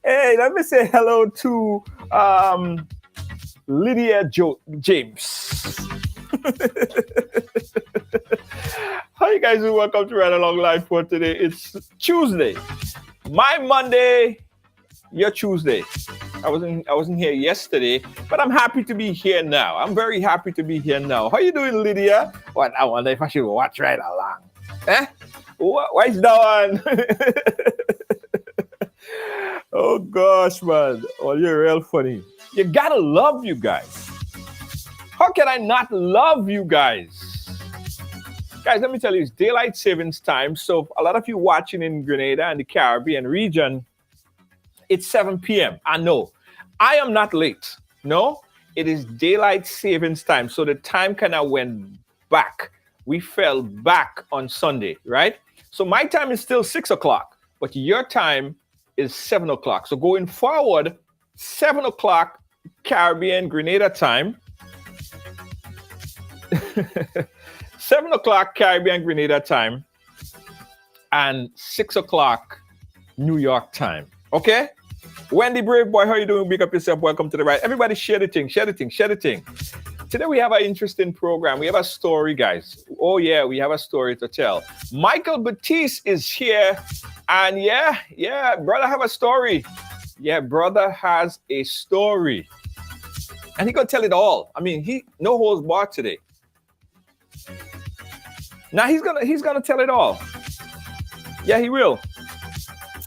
Hey, let me say hello to Lydia James. How you guys doing? Welcome to Ride Along Live for today. It's Tuesday. My Monday, your Tuesday. I wasn't here yesterday, but I'm happy to be here now. I'm very happy to be here now. How you doing, Lydia? What I wonder if I should watch Ride Along. Eh? Why is that one? Oh gosh, man. Oh, you're real funny. You gotta love you guys. How can I not love you guys? Guys, let me tell you, it's daylight savings time. So a lot of you watching in Grenada and the Caribbean region, it's 7 p.m. I know. I am not late. No, it is daylight savings time. So the time kind of went back. We fell back on Sunday, right? So my time is still 6 o'clock, but your time is 7 o'clock. So going forward, 7 o'clock Caribbean Grenada time. 7 o'clock Caribbean Grenada time and 6 o'clock New York time. Okay? Wendy Brave Boy, how you doing? Big up yourself. Welcome to the right. Everybody share the thing, share the thing, share the thing. Today we have an interesting program. We have a story, guys. Oh yeah, we have a story to tell. Micheal Baptist is here. And yeah, brother have a story. Yeah, brother has a story. And he gonna tell it all. I mean, he no holds barred today. Now he's gonna tell it all. Yeah, he will.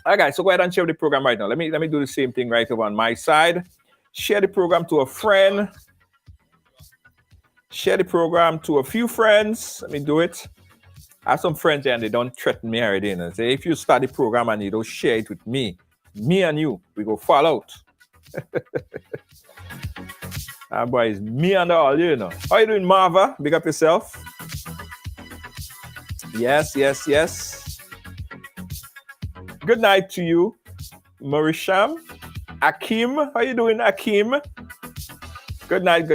All right, guys, so go ahead and share the program right now. Let me do the same thing right over on my side. Share the program to a friend. Share the program to a few friends. Let me do it. I have some friends here and they don't threaten me already. And say, if you start the program and you don't share it with me and you, we go fall out. Boys, me and all, you know. How you doing, Marva? Big up yourself. Yes. Good night to you, Marisham. Akim, how you doing, Akim? Good night.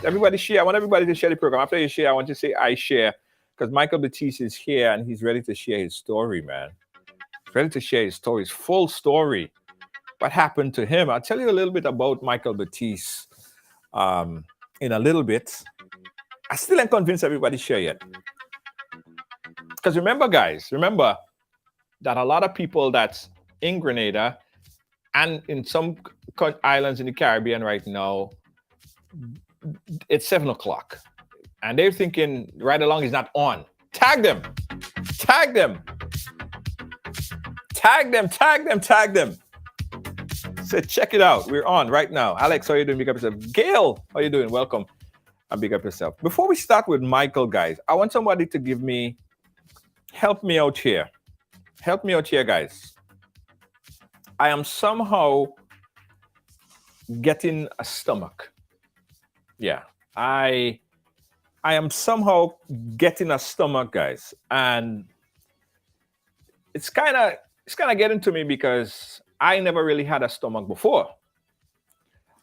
Everybody share. I want everybody to share the program. After you share, I want you to say I share. Because Micheal Baptist is here and he's ready to share his story, man. Ready to share his story, his full story. What happened to him? I'll tell you a little bit about Micheal Baptist in a little bit. I still ain't convinced everybody share yet. Because remember, guys, that a lot of people that's in Grenada and in some islands in the Caribbean right now, it's 7 o'clock. And they're thinking Ride Along is not on. Tag them. Tag them, tag them, tag them. So check it out. We're on right now. Alex, how are you doing? Big up yourself. Gail, how are you doing? Welcome. And big up yourself. Before we start with Micheal, guys, I want somebody to help me out here. Help me out here, guys. I am somehow getting a stomach. Yeah, I am somehow getting a stomach, guys, and it's kind of getting to me because I never really had a stomach before.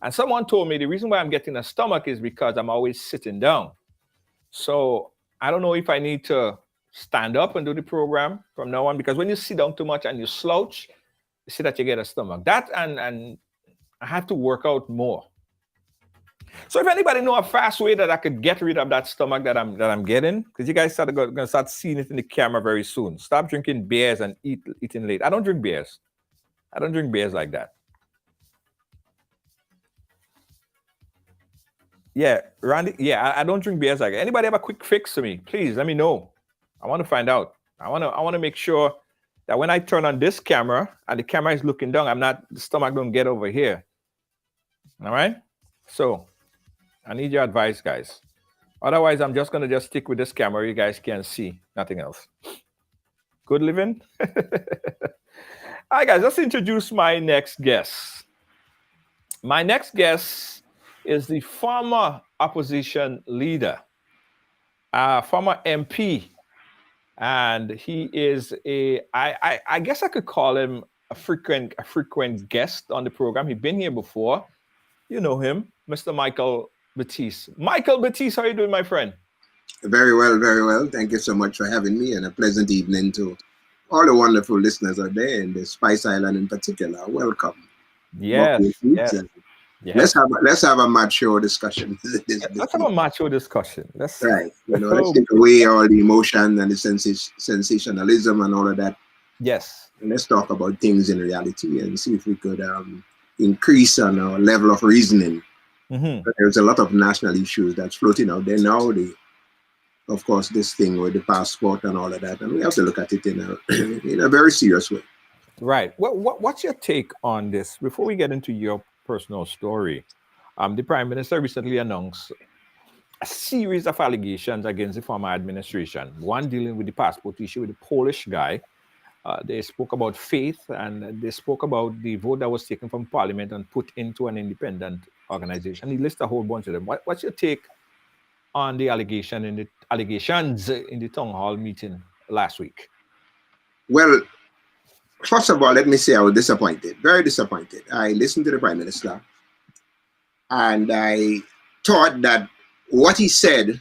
And someone told me the reason why I'm getting a stomach is because I'm always sitting down. So I don't know if I need to stand up and do the program from now on, because when you sit down too much and you slouch, you see that you get a stomach. That and I have to work out more. So if anybody know a fast way that I could get rid of that stomach that I'm getting, because you guys are gonna start seeing it in the camera very soon. Stop drinking beers and eating late. I don't drink beers. I don't drink beers like that. Yeah, Randy. Yeah, I don't drink beers like that. Anybody have a quick fix to me? Please let me know. I want to find out. I want to make sure that when I turn on this camera and the camera is looking down, the stomach don't get over here. All right. So I need your advice, guys. Otherwise, I'm just gonna stick with this camera. You guys can see nothing else. Good living. All right, guys. Let's introduce my next guest. My next guest is the former opposition leader, former MP, and he is I guess I could call him a frequent guest on the program. He's been here before. You know him, Mr. Micheal Baptist. Micheal Baptist, how are you doing, my friend? Very well, very well. Thank you so much for having me, and a pleasant evening to all the wonderful listeners out there in the Spice Island in particular. Welcome. Yes. Let's have a macho discussion. Let's have a macho discussion. Let's take away all the emotion and the sensationalism and all of that. Yes. And let's talk about things in reality and see if we could increase on our level of reasoning. Mm-hmm. There's a lot of national issues that's floating out there now. Of course, this thing with the passport and all of that, and we have to look at it in a very serious way. Right. What's your take on this? Before we get into your personal story, the Prime Minister recently announced a series of allegations against the former administration. One dealing with the passport issue with the Polish guy. They spoke about faith, and they spoke about the vote that was taken from Parliament and put into an independent organization. He lists a whole bunch of them. What's your take on the allegations in the town hall meeting last week? Well, first of all, let me say I was disappointed, very disappointed. I listened to the Prime Minister, and I thought that what he said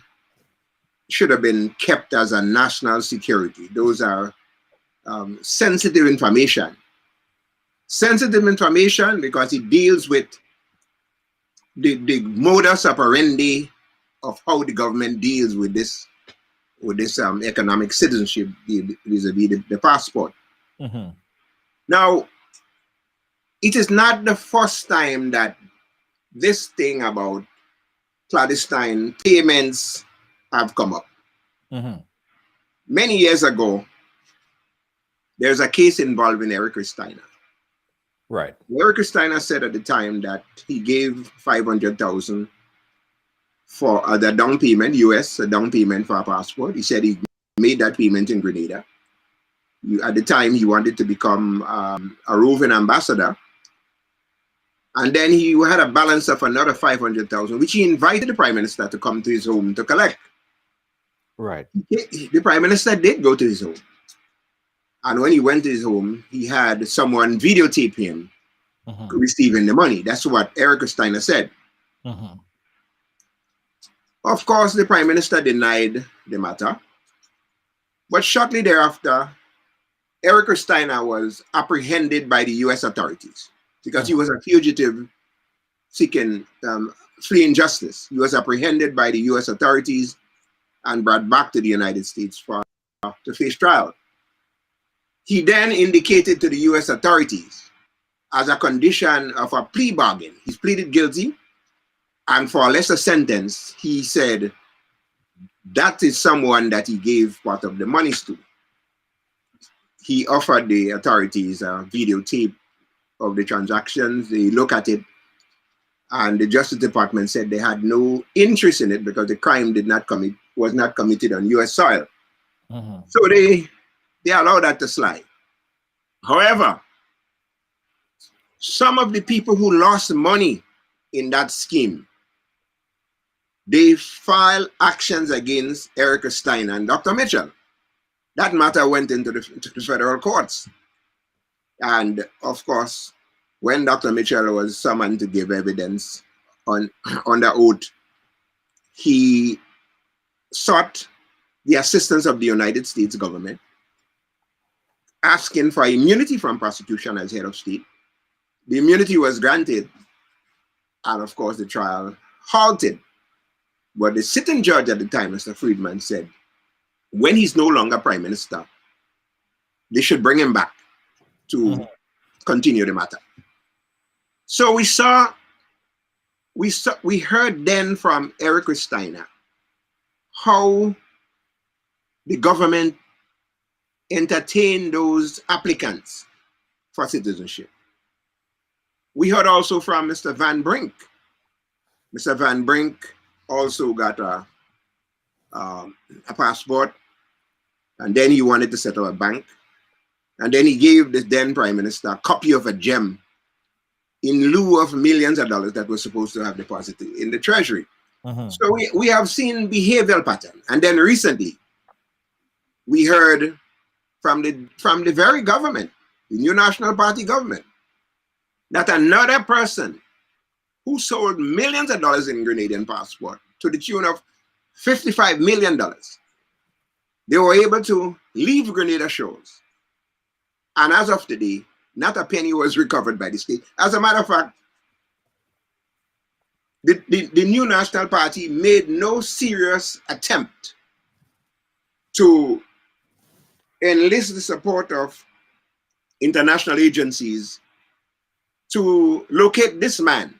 should have been kept as a national security. Those are sensitive information. Sensitive information because it deals with the modus operandi of how the government deals with this economic citizenship vis-a-vis the passport. Mm-hmm. Now, it is not the first time that this thing about clandestine payments have come up. Mm-hmm. Many years ago, there's a case involving Eric Steiner. Right. Eric Steiner said at the time that he gave $500,000 for the down payment, a down payment for a passport. He said he made that payment in Grenada. At the time, he wanted to become a roving ambassador. And then he had a balance of another $500,000, which he invited the Prime Minister to come to his home to collect. Right. The Prime Minister did go to his home. And when he went to his home, he had someone videotape him receiving the money. That's what Eric Steiner said. Of course, the Prime Minister denied the matter. But shortly thereafter, Eric Steiner was apprehended by the U.S. authorities because he was a fugitive fleeing justice. He was apprehended by the U.S. authorities and brought back to the United States to face trial. He then indicated to the U.S. authorities as a condition of a plea bargain. He's pleaded guilty, and for a lesser sentence, he said that is someone that he gave part of the monies to. he offered the authorities a videotape of the transactions. They look at it, and the Justice Department said they had no interest in it because the crime was not committed on U.S. soil. So they allowed that to slide. However, some of the people who lost money in that scheme, they filed actions against Erica Steiner and Dr. Micheal. That matter went into the federal courts. And of course, when Dr. Micheal was summoned to give evidence under oath, he sought the assistance of the United States government, asking for immunity from prosecution as head of state. The immunity was granted, and of course the trial halted. But the sitting judge at the time, Mr. Friedman, said when he's no longer prime minister, they should bring him back to continue the matter. So we heard then from Erica Steiner how the government entertained those applicants for citizenship. We heard also from Mr. Van Brink. Mr. Van Brink also got a passport, and then he wanted to set up a bank. And then he gave the then Prime Minister a copy of a gem in lieu of millions of dollars that was supposed to have deposited in the Treasury. So we have seen behavioral pattern. And then recently, we heard from the very government, the New National Party government, that another person who sold millions of dollars in Grenadian passport to the tune of $55 million, they were able to leave Grenada shores. And as of today, not a penny was recovered by the state. As a matter of fact, the New National Party made no serious attempt to enlist the support of international agencies to locate this man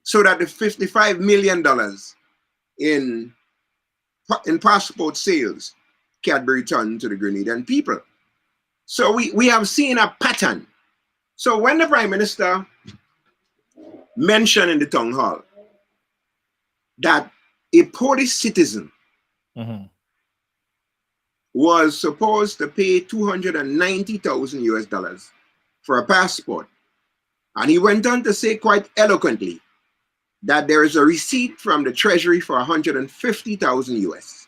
so that the $55 million in passport sales can be returned to the Grenadian people. So we have seen a pattern. So when the Prime Minister mentioned in the town hall that a Polish citizen was supposed to pay $290,000 US for a passport, and he went on to say quite eloquently that there is a receipt from the Treasury for $150,000 US,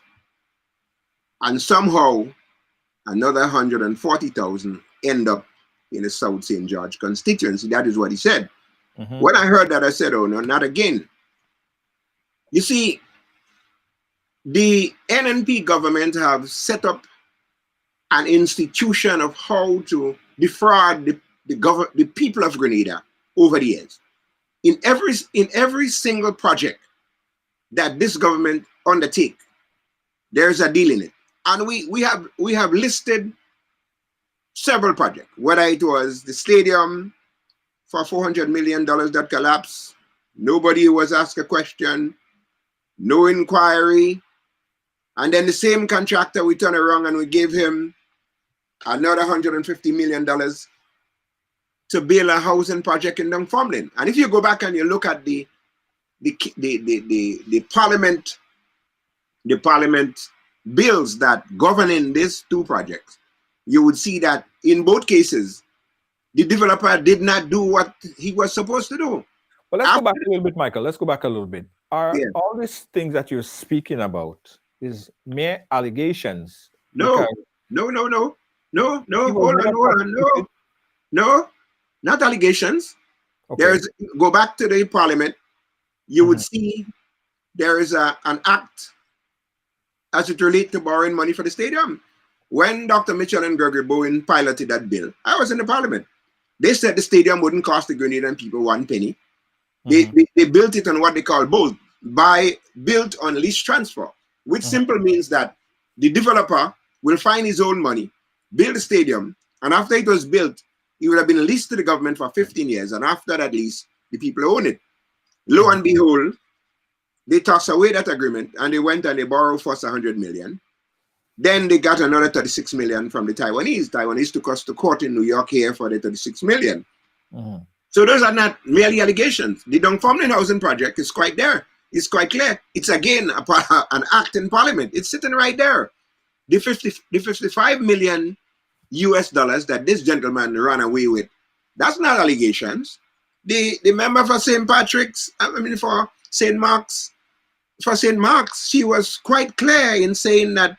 and somehow another $140,000 end up in the South St. George constituency. That is what he said. When I heard that, I said, oh no, not again. You see, the NNP government have set up an institution of how to defraud the people of Grenada over the years. In every single project that this government undertake, there's a deal in it. And we have listed several projects, whether it was the stadium for $400 million that collapsed. Nobody was asked a question, no inquiry. And then the same contractor, we turn around and we gave him another $150 million to build a housing project in Dunfermline. And if you go back and you look at the parliament bills that governing these two projects, you would see that in both cases, the developer did not do what he was supposed to do. Well, let's go back a little bit, Michael. Let's go back a little bit. Are all these things that you're speaking about is mere allegations? No, hold on, no, not allegations. Okay. Go back to the parliament, you would see there is an act as it relates to borrowing money for the stadium. When Dr. Micheal and Gregory Bowen piloted that bill, I was in the parliament. They said the stadium wouldn't cost the Grenadian people one penny. They built it on what they call built on lease transfer, which simply means that the developer will find his own money, build a stadium, and after it was built, it would have been leased to the government for 15 years, and after that lease, the people own it. Lo and behold, they tossed away that agreement, and they went and they borrowed first $100 million. Then they got another 36 million from the Taiwanese. Taiwanese took us to court in New York here for the 36 million. Mhm. So those are not merely allegations. The Dunfermline Housing Project is quite there. It's quite clear. It's again an act in Parliament. It's sitting right there. The 55 million US dollars that this gentleman ran away with, that's not allegations. The member for St. Patrick's, for St. Mark's, she was quite clear in saying that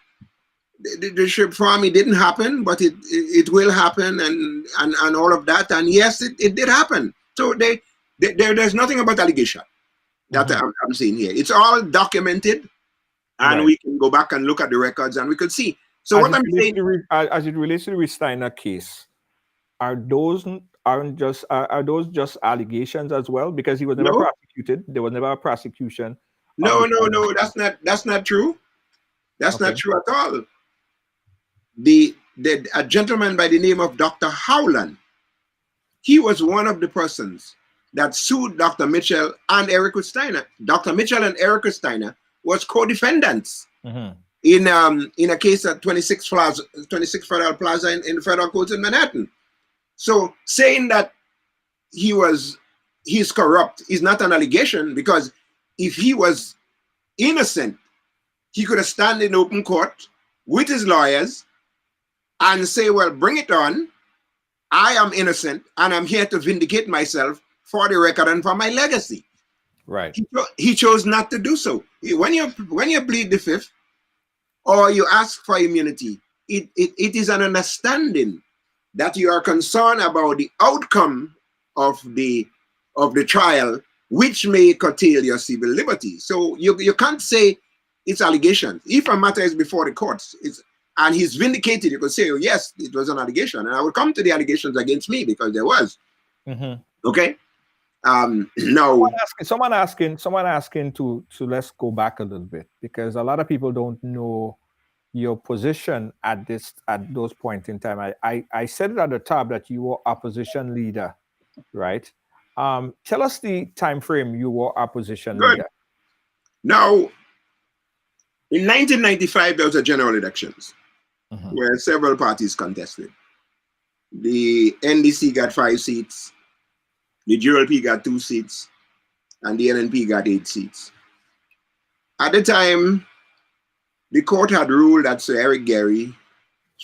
the ship farm, it didn't happen, but it will happen, and all of that. And yes, it did happen. So there's nothing about allegation that I'm seeing here. It's all documented, and we can go back and look at the records, and we could see. So as what I'm saying, as it relates to the Steiner case, are those just allegations as well? Because he was never prosecuted. There was never a prosecution. No, that's not true. That's not true at all. A gentleman by the name of Dr. Howland, he was one of the persons that sued Dr. Micheal and Eric Steiner. Dr. Micheal and Eric Steiner was co-defendants in a case at 26 Federal Plaza in the Federal Courts in Manhattan. So saying that he's corrupt is not an allegation, because if he was innocent, he could have stand in open court with his lawyers and say, well, bring it on. I am innocent, and I'm here to vindicate myself for the record and for my legacy. Right. He chose not to do so. When you plead the fifth or you ask for immunity, it is an understanding that you are concerned about the outcome of the trial, which may curtail your civil liberty. So you can't say it's allegations. If a matter is before the courts, and he's vindicated, you could say, oh, yes, it was an allegation. And I will come to the allegations against me, because there was. Okay? No. Someone asking to let's go back a little bit, because a lot of people don't know your position at those points in time. I said it at the top that you were opposition leader, right? Tell us the time frame you were opposition leader. Now, in 1995, there was a general elections where several parties contested. The NDC got 5 seats, the GLP got 2 seats, and the NNP got 8 seats. At the time, the court had ruled that Sir Eric Gary's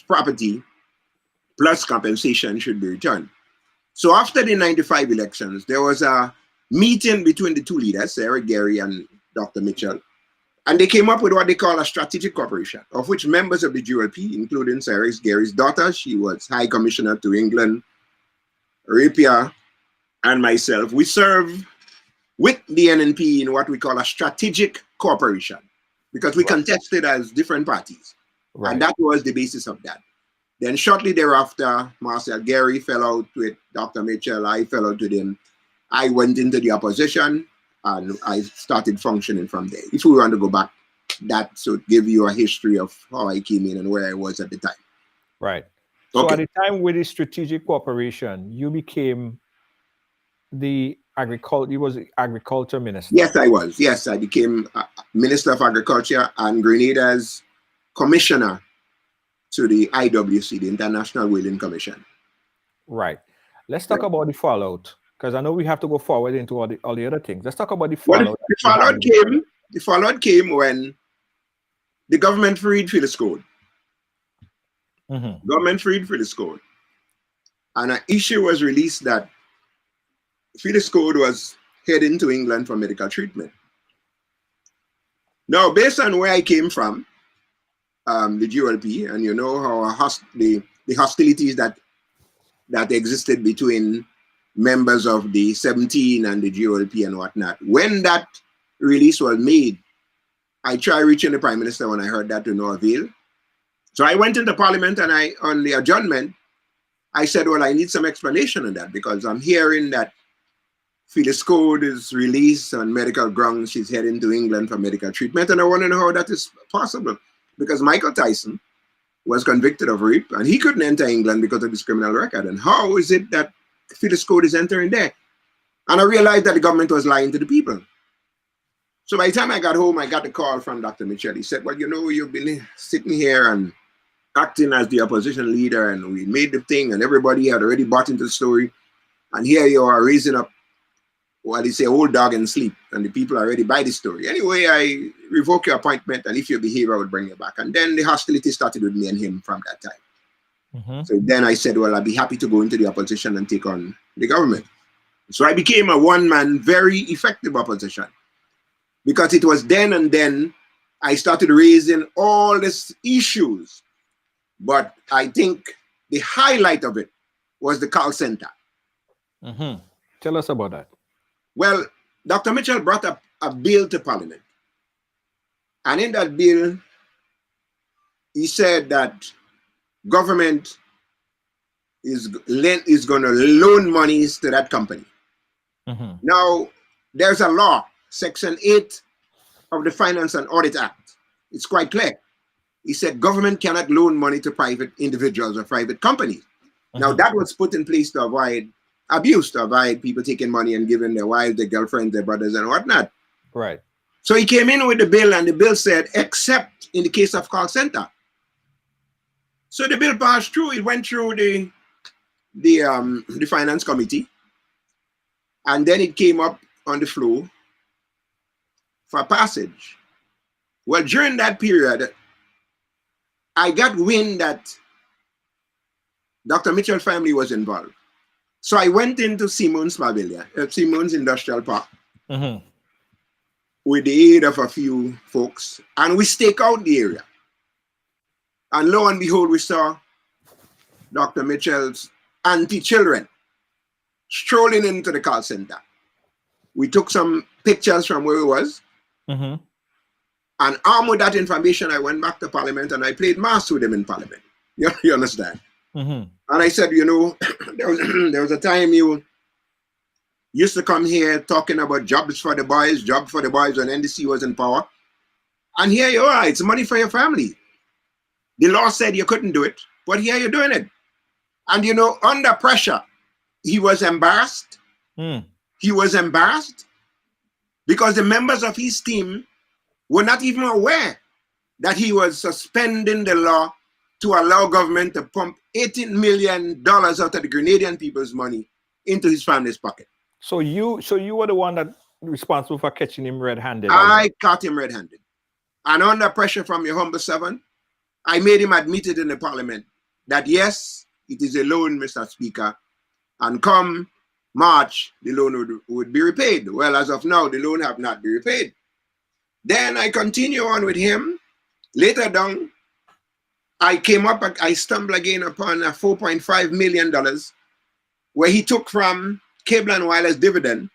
property plus compensation should be returned. So after the 95 elections, there was a meeting between the two leaders, Sir Eric Gary and Dr. Micheal, and they came up with what they call a strategic cooperation, of which members of the GLP, including Sir Eric Gary's daughter, she was High Commissioner to England, Rapier, and myself, we serve with the NNP in what we call a strategic cooperation, because we contested as different parties. And that was the basis of that. Then shortly thereafter, Marcel Gary fell out with Dr. Micheal, I fell out with him. I went into the opposition, and I started functioning from there. If we want to go back, that should give you a history of how I came in and where I was at the time. Right. So at the time with the strategic cooperation, you became you was the agriculture minister. Yes, I was. Yes, I became Minister of Agriculture and Grenada's commissioner to the IWC, the International Whaling Commission. Right. Let's talk about the fallout, because I know we have to go forward into all the other things. Let's talk about the fallout. Well, the fallout came when the government freed Phyllis Code. Government freed Phyllis Code. And an issue was released that Phyllis Code was heading to England for medical treatment. Now, based on where I came from, the GLP, and you know how the hostilities that existed between members of the 17 and the GLP and whatnot. When that release was made, I tried reaching the Prime Minister when I heard that, to no avail. So I went into Parliament, and on the adjournment, I said, well, I need some explanation on that, because I'm hearing that Phyllis Code is released on medical grounds. She's heading to England for medical treatment, and I want to know how that is possible. Because Michael Tyson was convicted of rape, and he couldn't enter England because of his criminal record. And how is it that Phyllis Code is entering there? And I realized that the government was lying to the people. So by the time I got home, I got a call from Dr. Micheal. He said, well, you've been sitting here and acting as the opposition leader, and we made the thing, and everybody had already bought into the story. And here you are raising up, what they say, old dog in sleep, and the people already buy the story. Anyway, I revoke your appointment, and if you behave, I will bring you back. And then the hostility started with me and him from that time. So then I said, well, I'd be happy to go into the opposition and take on the government. So I became a one-man, very effective opposition. Because it was then and then I started raising all these issues. But I think the highlight of it was the call center. Tell us about that. Well, Dr. Micheal brought up a bill to Parliament. And in that bill, he said that government is going to loan monies to that company. Now, there's a law, Section 8 of the Finance and Audit Act. It's quite clear. He said government cannot loan money to private individuals or private companies. Now, that was put in place to avoid abuse, to avoid people taking money and giving their wives, their girlfriends, their brothers, and whatnot. Right. So he came in with the bill, and the bill said, except in the case of call center. So the bill passed through. It went through the finance committee, and then it came up on the floor for passage. Well, during that period, I got wind that Dr. Micheal's family was involved. So I went into Simon's Pavilion, Simon's Industrial Park, with the aid of a few folks, and we staked out the area. And lo and behold, we saw Dr. Micheal's auntie-children strolling into the call center. We took some pictures from where we was. And armed with that information, I went back to Parliament and I played mass with them in Parliament. You understand? And I said, there was a time you used to come here talking about jobs for the boys when NDC was in power. And here you are, it's money for your family. The law said you couldn't do it, but here you're doing it. And under pressure, he was embarrassed. He was embarrassed because the members of his team were not even aware that he was suspending the law to allow government to pump $18 million out of the Grenadian people's money into his family's pocket. So you were the one that responsible for catching him red-handed. I caught him red-handed. And under pressure from your humble servant, I made him admit it in the Parliament that yes, it is a loan, Mr. Speaker, and come March, the loan would be repaid. Well, as of now, the loan have not been repaid. Then I continue on with him. Later down, I stumbled again upon a $4.5 million where he took from Cable and Wireless dividend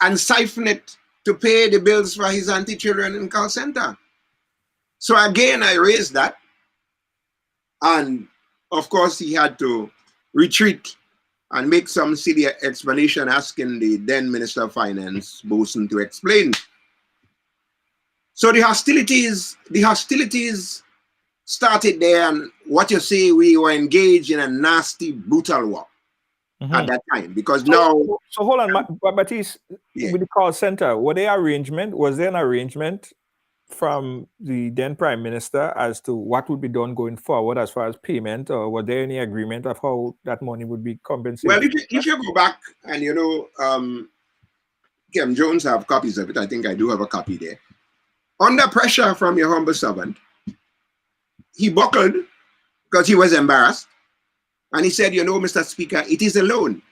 and siphoned it to pay the bills for his auntie-children in call center. So again, I raised that. And of course, he had to retreat and make some silly explanation asking the then Minister of Finance, Boson, to explain. So the hostilities started there, and what you say, we were engaged in a nasty, brutal war at that time. Because now... So hold on, Baptiste, with the call center, was there an arrangement from the then Prime Minister as to what would be done going forward as far as payment, or was there any agreement of how that money would be compensated? Well, if you go back and Kim Jones have copies of it, I think I do have a copy there. Under pressure from your humble servant, he buckled because he was embarrassed. And he said, Mr. Speaker, it is a loan.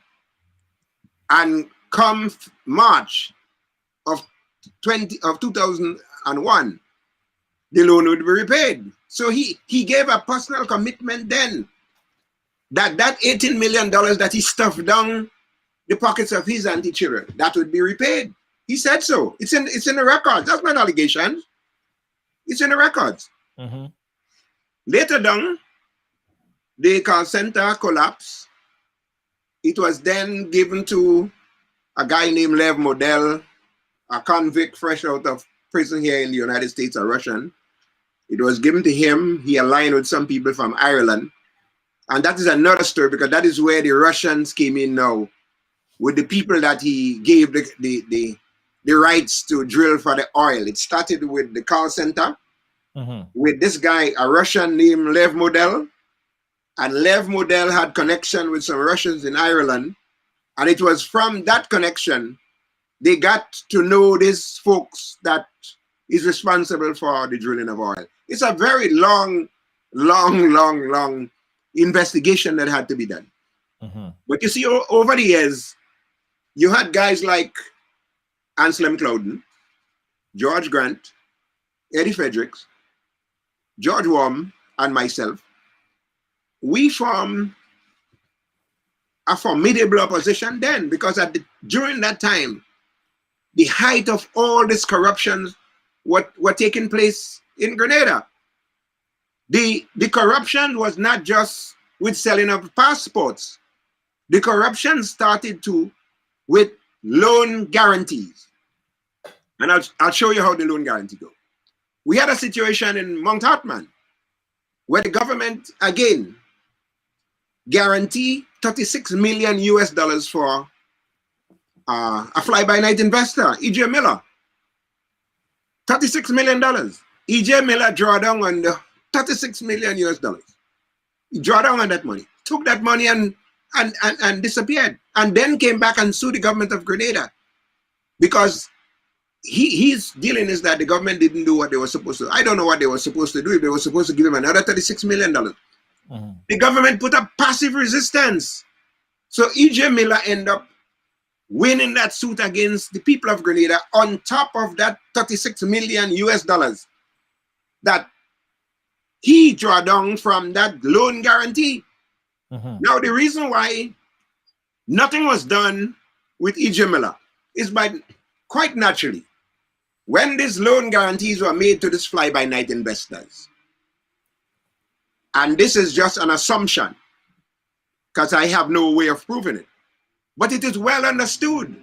And come March of 2001, the loan would be repaid. So he gave a personal commitment then that $18 million that he stuffed down the pockets of his auntie-children, that would be repaid. He said so. It's in the records. That's not allegations. It's in the records. Later down, the call center collapsed. It was then given to a guy named Lev Model, a convict fresh out of prison here in the United States, a Russian. It was given to him. He aligned with some people from Ireland. And that is another story, because that is where the Russians came in now, with the people that he gave the the rights to drill for the oil. It started with the call center, with this guy, a Russian named Lev Model. And Lev Model had connection with some Russians in Ireland. And it was from that connection, they got to know these folks that is responsible for the drilling of oil. It's a very long investigation that had to be done. But you see, over the years, you had guys like Anselm Clouden, George Grant, Eddie Fredericks, George Worm, and myself. We formed a formidable opposition then, because during that time, the height of all this corruption were taking place in Grenada. The corruption was not just with selling of passports. The corruption started with loan guarantees. And I'll show you how the loan guarantee go. We had a situation in Mount Hartman where the government, again, guarantee $36 million for a fly-by-night investor, E.J. Miller. $36 million. E.J. Miller draw down on the $36 million. He draw down on that money, took that money and disappeared, and then came back and sued the government of Grenada because his dealing is that the government didn't do what they were supposed to. I don't know what they were supposed to do. If they were supposed to give him another $36 million. The government put up passive resistance. So E.J. Miller ended up winning that suit against the people of Grenada on top of that $36 million that he drew down from that loan guarantee. Now, the reason why nothing was done with E.J. Miller is by quite naturally, when these loan guarantees were made to these fly-by-night investors, and this is just an assumption, because I have no way of proving it, but it is well understood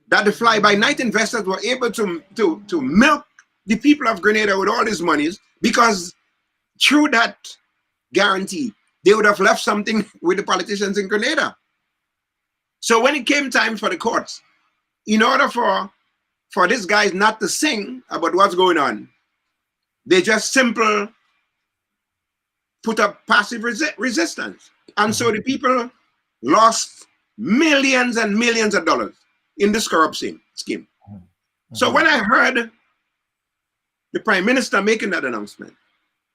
that the fly-by-night investors were able to milk the people of Grenada with all these monies, because through that guarantee, they would have left something with the politicians in Grenada. So when it came time for the courts, in order for these guys not to sing about what's going on, they just simple put up passive resistance. And so the people lost millions and millions of dollars in this corruption scheme. So when I heard the Prime Minister making that announcement,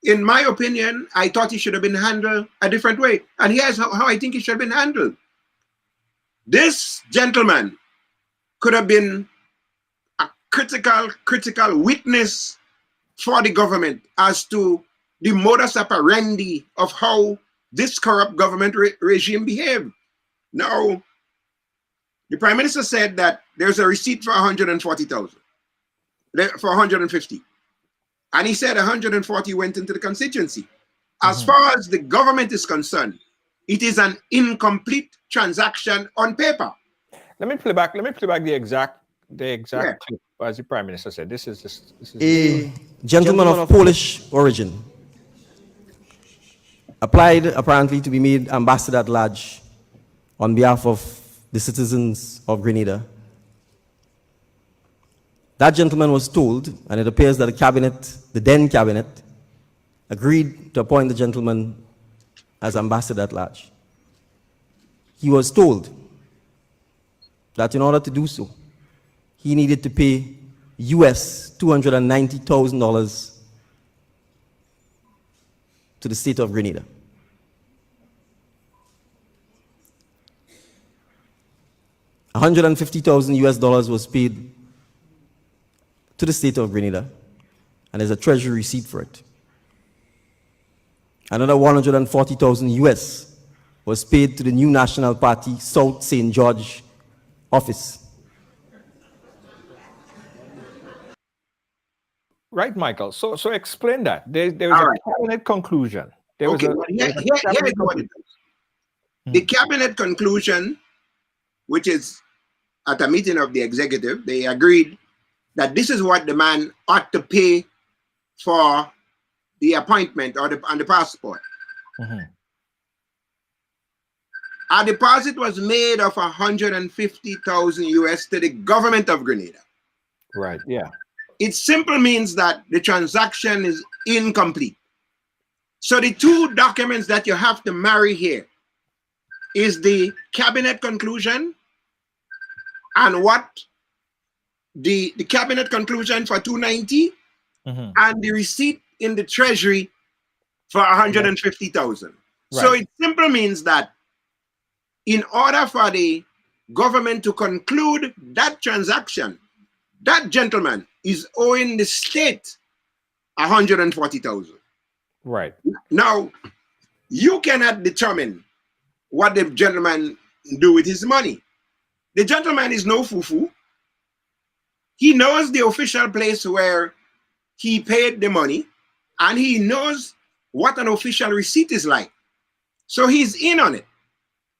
in my opinion, I thought it should have been handled a different way. And here's how I think it should have been handled. This gentleman could have been a critical witness for the government as to the modus operandi of how this corrupt government regime behaved. Now, the Prime Minister said that there's a receipt for 140,000, for 150. And he said 140 went into the constituency. As far as the government is concerned, it is an incomplete transaction on paper. Let me play back the exact clip, as the Prime Minister said. This is a gentleman of Polish origin applied apparently to be made ambassador at large on behalf of the citizens of Grenada. That gentleman was told, and it appears that the then cabinet, agreed to appoint the gentleman as ambassador at large. He was told that in order to do so, he needed to pay US $290,000 to the state of Grenada. $150,000 was paid to the state of Grenada, and there's a treasury receipt for it. Another $140,000 was paid to the New National Party South St. George office. Right, Michael. So explain that. There was a cabinet conclusion. Here is what it is. The cabinet conclusion, which is at a meeting of the executive, they agreed that this is what the man ought to pay for the appointment or the passport. A deposit was made of $150,000 to the government of Grenada. Right. Yeah. It simply means that the transaction is incomplete. So the two documents that you have to marry here is the cabinet conclusion and what the cabinet conclusion for 290 and the receipt in the treasury for 150,000. So Right. it simply means that in order for the government to conclude that transaction, that gentleman is owing the state 140,000. Right. Now, you cannot determine what the gentleman do with his money. The gentleman is no fufu. He knows the official place where he paid the money, and he knows what an official receipt is like. So he's in on it.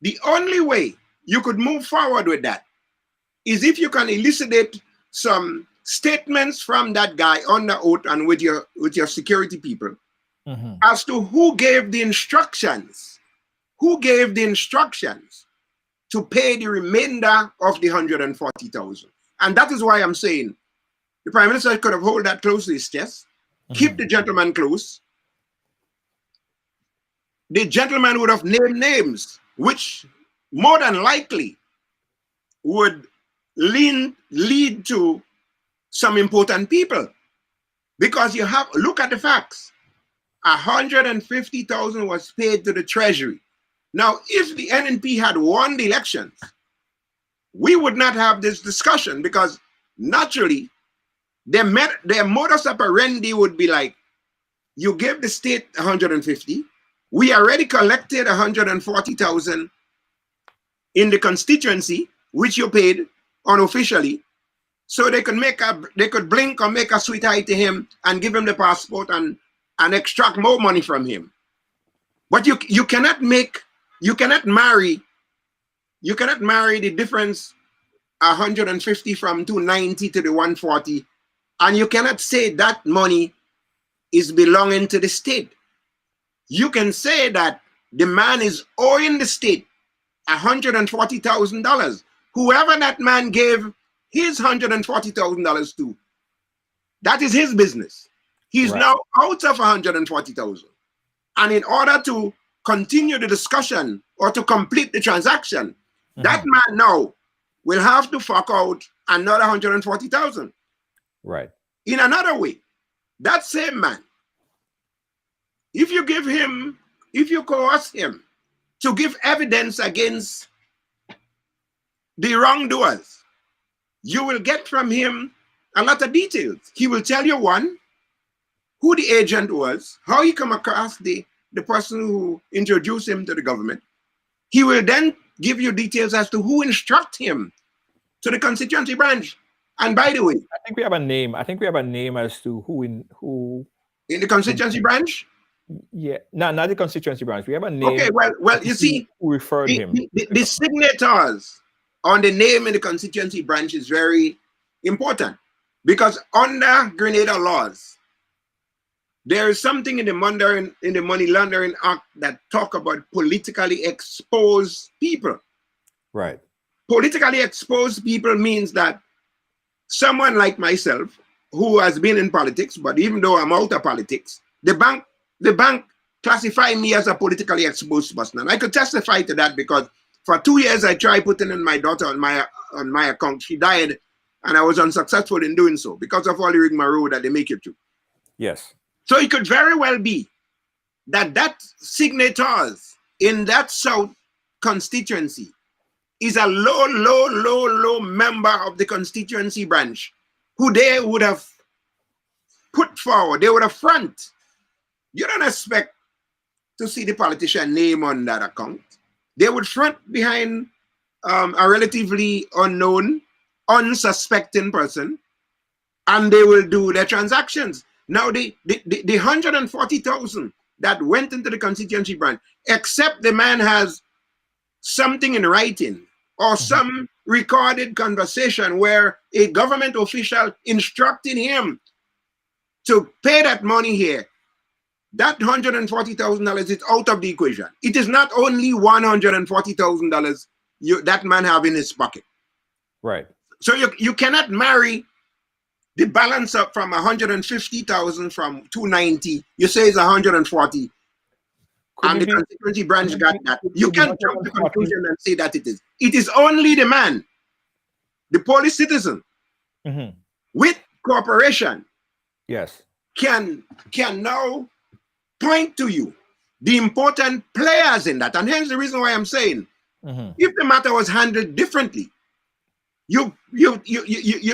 The only way you could move forward with that is if you can elucidate some statements from that guy on the oath and with your security people as to who gave the instructions to pay the remainder of the 140,000. And that is why I'm saying the Prime Minister could have held that close to his chest, keep the gentleman close. The gentleman would have named names, which more than likely would lead to some important people. Because you have, look at the facts. 150,000 was paid to the Treasury. Now, if the NNP had won the elections, we would not have this discussion, because naturally, their modus operandi would be like, you give the state 150, we already collected 140,000 in the constituency, which you paid unofficially, so they could blink or make a sweet eye to him and give him the passport and extract more money from him. But you cannot marry the difference 150 from 290 to the 140, and you cannot say that money is belonging to the state. You can say that the man is owing the state $140,000. Whoever that man gave his $140,000 to, that is his business. He's now out of 140,000. And in order to continue the discussion or to complete the transaction, that man now will have to fork out another 140,000. Right. In another way, that same man, if you coerce him to give evidence against the wrongdoers, you will get from him a lot of details. He will tell you, one, who the agent was, how he come across the person who introduced him to the government. He will then give you details as to who instruct him to the constituency branch. And by the way, I think we have a name. As to who in the constituency branch. Yeah, not the constituency branch. We have a name. Okay, well, you see, who referred him. The signators on the name in the constituency branch is very important, because under Grenada laws, there is something in the money laundering act that talk about politically exposed people. Right. Politically exposed people means that someone like myself, who has been in politics, but even though I'm out of politics, the bank classified me as a politically exposed person. And I could testify to that, because for 2 years I tried putting in my daughter on my account. She died, and I was unsuccessful in doing so because of all the rigmarole that they make you do. Yes. So it could very well be that signators in that South constituency is a low member of the constituency branch, who they would have put forward, they would have front. You don't expect to see the politician name on that account. They would front behind a relatively unknown, unsuspecting person, and they will do their transactions. Now, the 140,000 that went into the constituency branch, except the man has something in writing or some recorded conversation where a government official instructed him to pay that money here, that $140,000 is out of the equation. It is not only $140,000 that man have in his pocket. Right. So you cannot marry the balance up from 150,000 from 290, you say it's 140, Could and it the be? constituency branch got that. You Could be can jump to 140? conclusion and say that it is. It is only the man, the Polish citizen, Mm-hmm. with cooperation Yes. can now point to you the important players in that. And hence the reason why I'm saying, Mm-hmm. if the matter was handled differently, you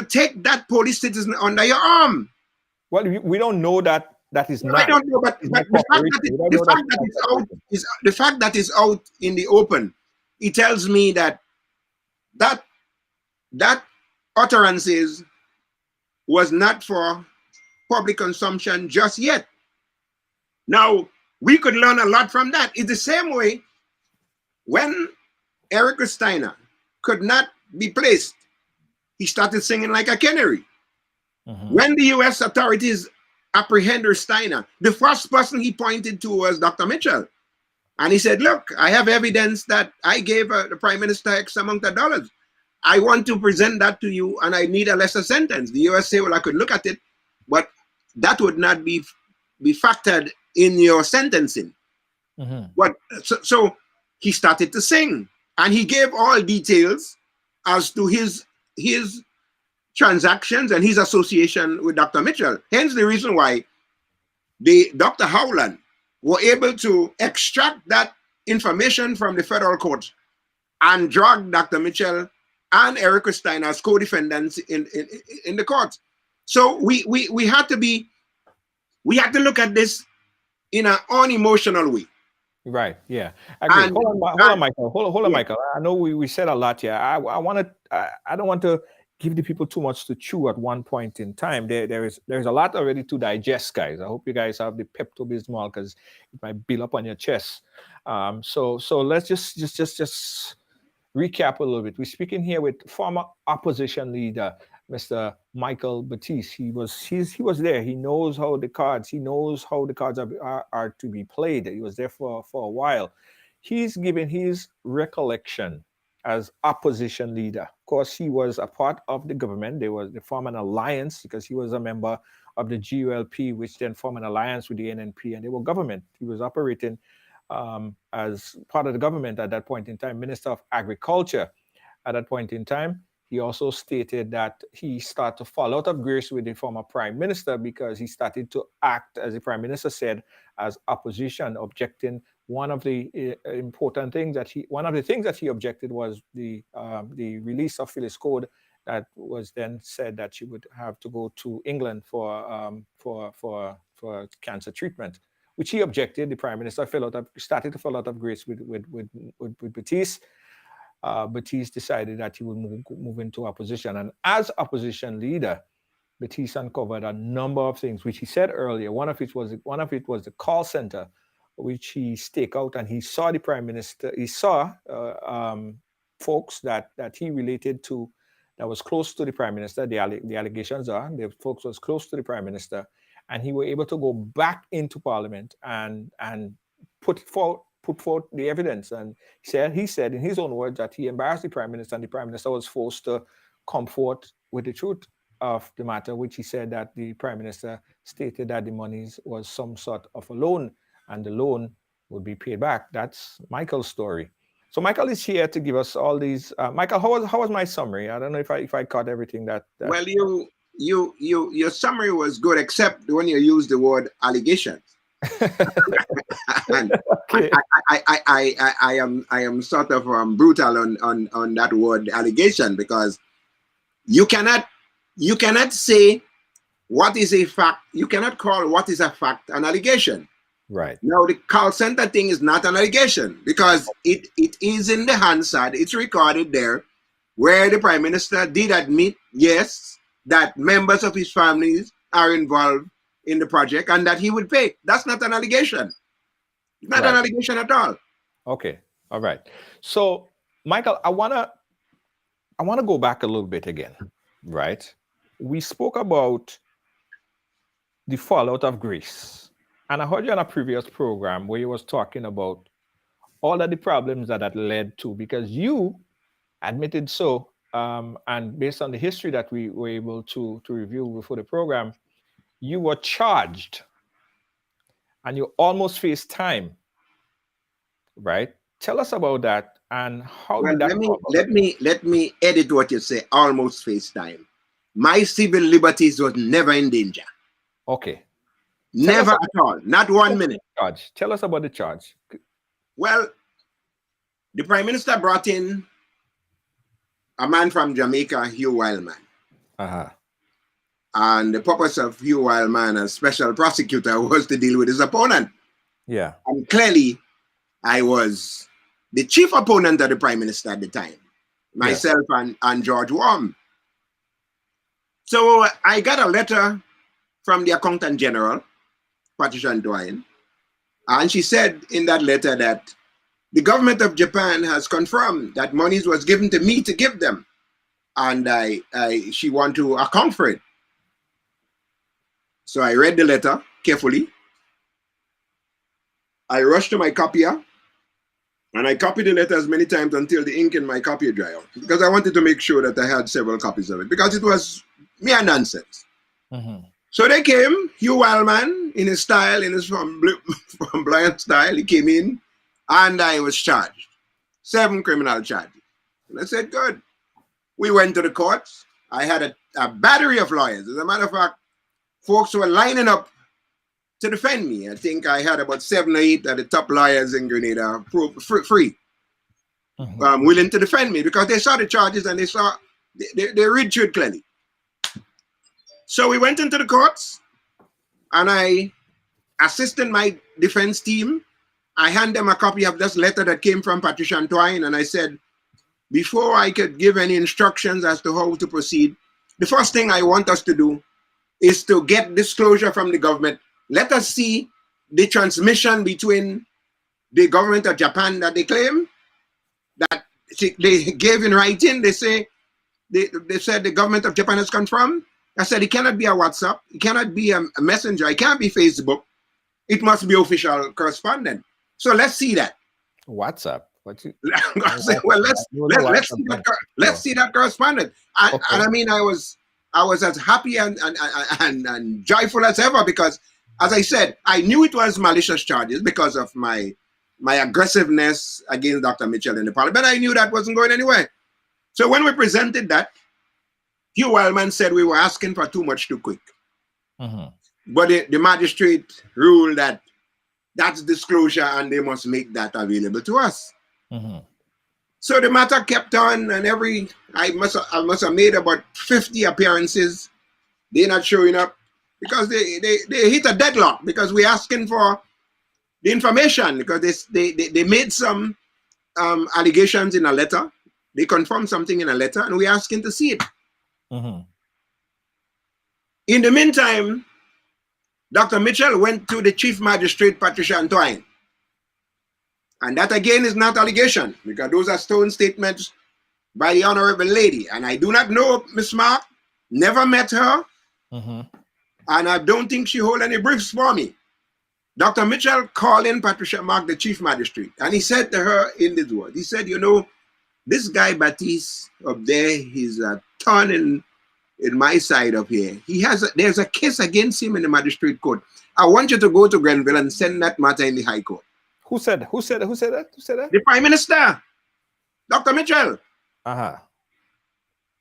take that Polish citizen under your arm. Well, we don't know that is I not. don't know, but It's the not fact cooperation. that We don't know that it's out is the fact that it's out in the open. It tells me that that utterances was not for public consumption just yet. Now we could learn a lot from that. It's the same way when Eric Steiner could not be placed, he started singing like a canary. Mm-hmm. When the U.S. authorities apprehended Steiner, the first person he pointed to was Dr. Micheal. And he said, look, I have evidence that I gave the prime minister X amount of dollars. I want to present that to you, and I need a lesser sentence. The U.S. say, well, I could look at it, but that would not be factored in your sentencing. Mm-hmm. But so he started to sing, and he gave all details as to his transactions and his association with Dr. Micheal. Hence the reason why Dr. Howland were able to extract that information from the federal court and drag Dr. Micheal and Eric Steiner as co-defendants in the court. So we had to look at this in an unemotional way. Right. Yeah. I agree. Hold on, Michael. Hold on, Michael. I know we said a lot here. I don't want to give the people too much to chew at one point in time. There's a lot already to digest, guys. I hope you guys have the Pepto-Bismol because it might build up on your chest. So let's just recap a little bit. We're speaking here with former opposition leader, Mr. Micheal Baptist. He was there. He knows how the cards are to be played. He was there for a while. He's given his recollection as opposition leader. Of course, he was a part of the government. They formed an alliance because he was a member of the GULP, which then formed an alliance with the NNP, and they were government. He was operating as part of the government at that point in time, Minister of Agriculture at that point in time. He also stated that he started to fall out of grace with the former prime minister because he started to act, as the prime minister said, as opposition, objecting. One of the things that he objected was the release of Phyllis Code, that was then said that she would have to go to England for cancer treatment, which he objected. The prime minister started to fall out of grace with Baptist. Baptist decided that he would move into opposition, and as opposition leader, Baptist uncovered a number of things, which he said earlier. One of it was the call center, which he staked out, and he saw the prime minister. He saw folks that he related to, that was close to the prime minister. The allegations are the folks was close to the prime minister, and he was able to go back into parliament and put forth the evidence. And he said in his own words that he embarrassed the prime minister, and the prime minister was forced to come forth with the truth of the matter, which he said that the prime minister stated that the monies was some sort of a loan, and the loan would be paid back. That's Michael's story. So Michael is here to give us all these. Michael, how was my summary? I don't know if I caught everything that. Well, your summary was good, except when you used the word allegations. And okay. I am sort of brutal on that word allegation, because you cannot say what is a fact. You cannot call what is a fact an allegation. Right. Now, the call center thing is not an allegation, because it is in the Hansard. It's recorded there, where the prime minister did admit, yes, that members of his families are involved in the project and that he would pay. That's not an allegation. Not an allegation at all. Okay. All right. So, Michael, I wanna go back a little bit again. Right. We spoke about the fallout of Greece, and I heard you on a previous program where you was talking about all of the problems that led to, because you admitted so and based on the history that we were able to review before the program, you were charged and you almost faced time, right? Tell us about that and how Well, did that let me go about? let me edit what you say. Almost face time. My civil liberties was never in danger. Okay. Never at all. Not 1 minute. Charge. Tell us about the charge. Well, the Prime Minister brought in a man from Jamaica, Hugh Wildman. Uh-huh. And the purpose of Hugh Wildman as special prosecutor was to deal with his opponent. Yeah. And clearly, I was the chief opponent of the Prime Minister at the time, myself and George Worm. So I got a letter from the Accountant General, Patricia Ntwine, and she said in that letter that the government of Japan has confirmed that monies was given to me to give them, and she want to account for it. So I read the letter carefully. I rushed to my copier, and I copied the letter as many times until the ink in my copy dried out, because I wanted to make sure that I had several copies of it, because it was mere nonsense. Mm-hmm. So they came, Hugh Wildman, in his style, in his flamboyant style, he came in, and I was charged. 7 criminal charges. And I said, good. We went to the courts. I had a battery of lawyers. As a matter of fact, folks were lining up to defend me. I think I had about 7 or 8 of the top lawyers in Grenada free, willing to defend me, because they saw the charges and they read through it clearly. So we went into the courts, and I assisted my defense team. I handed them a copy of this letter that came from Patricia Ntwine, and I said, before I could give any instructions as to how to proceed, the first thing I want us to do is to get disclosure from the government. Let us see the transmission between the government of Japan that they claim, that they gave in writing. They say, they said the government of Japan has confirmed. I said, it cannot be a WhatsApp. It cannot be a messenger. It can't be Facebook. It must be official correspondence. So let's see that. WhatsApp. I said, well, let's see that correspondence. And I mean, I was as happy and joyful as ever, because, as I said, I knew it was malicious charges because of my aggressiveness against Dr. Micheal in the parliament. I knew that wasn't going anywhere. So when we presented that, Hugh Wildman said we were asking for too much too quick. But the magistrate ruled that that's disclosure and they must make that available to us. So the matter kept on, and I must have made about 50 appearances. They're not showing up because they hit a deadlock, because we're asking for the information, because they made some allegations in a letter. They confirmed something in a letter, and we're asking to see it. In the meantime, Dr. Micheal went to the Chief Magistrate, Patricia Ntwine. And that again is not allegation, because those are sworn statements by the Honorable Lady. And I do not know Miss Mark, never met her, and I don't think she hold any briefs for me. Dr. Micheal called in Patricia Mark, the Chief Magistrate, and he said to her in this word, he said, you know, this guy Baptist up there, he's a thorn in my side up here. There's a case against him in the magistrate court. I want you to go to Grenville and send that matter in the High Court. Who said that? The Prime Minister, Dr. Micheal.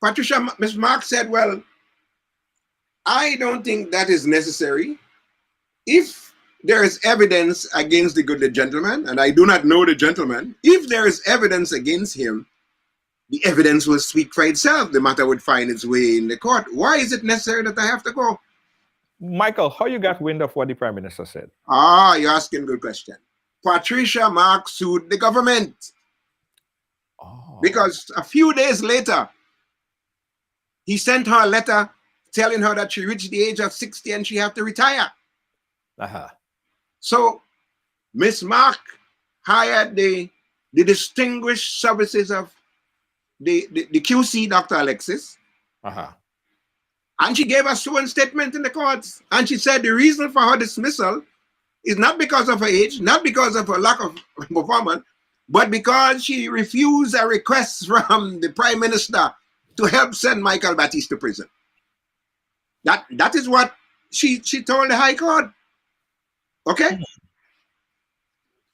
Patricia, Miss Mark said, well, I don't think that is necessary. If there is evidence against the good gentleman, and I do not know the gentleman, if there is evidence against him, the evidence will speak for itself. The matter would find its way in the court. Why is it necessary that I have to go? Michael, how you got wind of what the Prime Minister said? You're asking a good question. Patricia Mark sued the government. Because a few days later, he sent her a letter telling her that she reached the age of 60 and she had to retire. So Miss Mark hired the distinguished services of the QC, Dr. Alexis. And she gave a sworn statement in the courts. And she said the reason for her dismissal is not because of her age, not because of her lack of performance, but because she refused a request from the Prime Minister to help send Micheal Baptist to prison. That is what she told the High Court. Okay?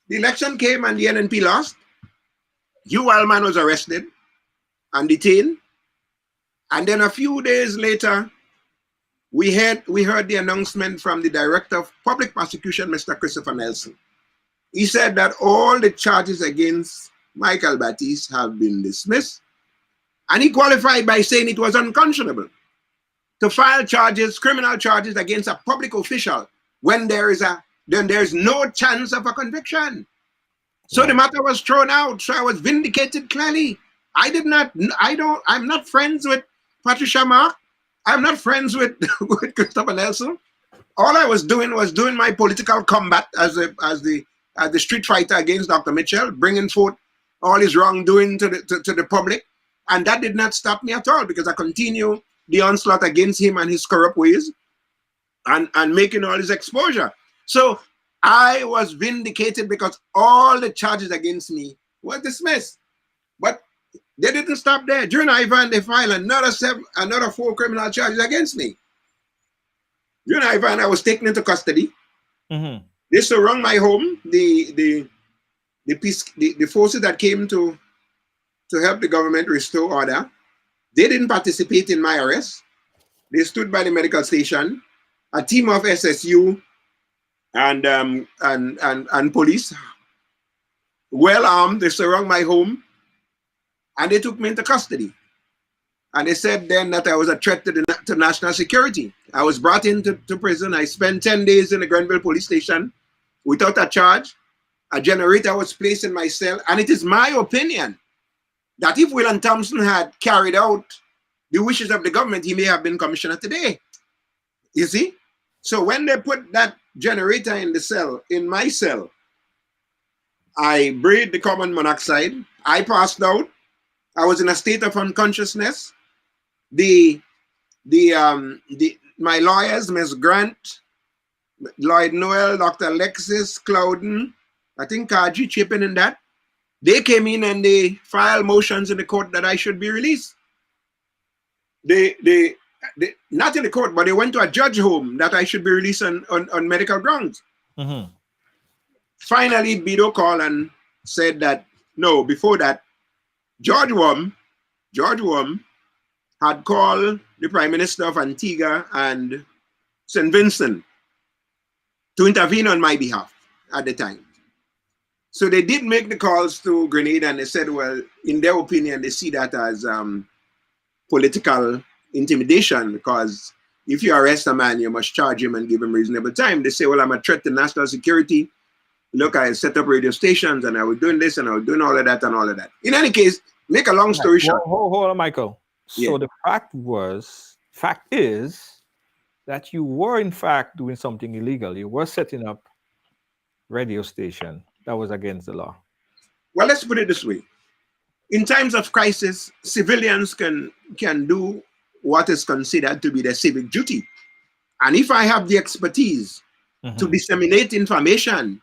The election came and the NNP lost. Hugh Wildman was arrested and detained. And then a few days later, we heard the announcement from the Director of Public Prosecution, Mr. Christopher Nelson. He said that all the charges against Micheal Baptist have been dismissed. And he qualified by saying it was unconscionable to file charges, criminal charges against a public official when there's no chance of a conviction. So the matter was thrown out. So I was vindicated clearly. I'm not friends with Patricia Mark. I'm not friends with Christopher Nelson. All I was doing my political combat as the street fighter against Dr. Micheal, bringing forth all his wrongdoing to the public. And that did not stop me at all, because I continue the onslaught against him and his corrupt ways and making all his exposure. So I was vindicated because all the charges against me were dismissed. But they didn't stop there. During Ivan, they filed another 4 criminal charges against me. During Ivan, I was taken into custody. Mm-hmm. They surrounded my home. The forces that came to help the government restore order, they didn't participate in my arrest. They stood by the medical station. A team of SSU and police, well armed, they surrounded my home, and they took me into custody. And they said then that I was a threat to national security. I was brought into prison. I spent 10 days in the Grenville police station without a charge. A generator was placed in my cell. And it is my opinion that if William Thompson had carried out the wishes of the government, he may have been commissioner today. You see? So when they put that generator in my cell, I breathed the carbon monoxide. I passed out. I was in a state of unconsciousness. My lawyers, Ms. Grant, Lloyd Noel, Dr. Alexis Clouden, I think Kaji chipping in that, they came in and they filed motions in the court that I should be released. They not in the court, but they went to a judge home that I should be released on medical grounds. Mm-hmm. Finally, Bido called and said that, no, before that, George Worm had called the Prime Minister of Antigua and St. Vincent to intervene on my behalf at the time. So they did make the calls to Grenada, and they said, well, in their opinion, they see that as political intimidation, because if you arrest a man, you must charge him and give him reasonable time. They say, well, I'm a threat to national security. Look, I set up radio stations and I was doing this and I was doing all of that and all of that. In any case, make a long story short. Hold on, Michael. So Yeah. the fact is that you were in fact doing something illegal. You were setting up radio station that was against the law. Well, let's put it this way. In times of crisis, civilians can do what is considered to be their civic duty. And if I have the expertise to disseminate information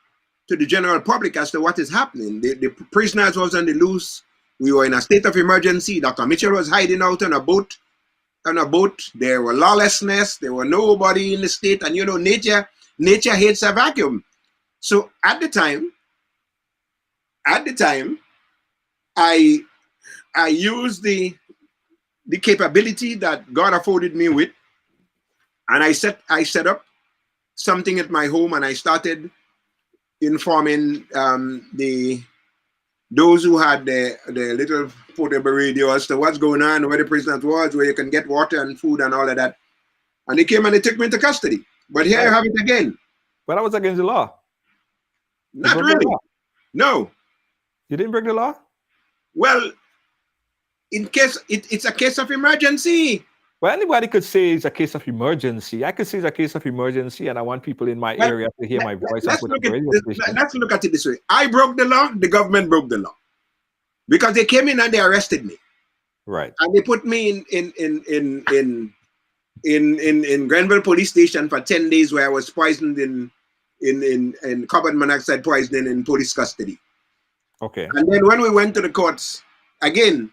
to the general public as to what is happening, the prisoners was on the loose. We were in a state of emergency. Dr. Micheal was hiding out on a boat. There were lawlessness. There were nobody in the state. And you know, nature hates a vacuum. So at the time, I used the capability that God afforded me with, and I set up something at my home, and I started informing those who had the little portable radio as to what's going on, where the prisoners was, where you can get water and food and all of that. And they came and they took me into custody. But here you have it again. But that was against the law. Not really. No. You didn't break the law? Well, in case it's a case of emergency. Well, anybody could say it's a case of emergency. I could say it's a case of emergency, and I want people in my area to hear my voice. Let's look at it this way. I broke the law. The government broke the law because they came in and they arrested me. Right. And they put me in Grenville police station for 10 days, where I was poisoned in carbon monoxide poisoning in police custody. Okay. And then when we went to the courts, again,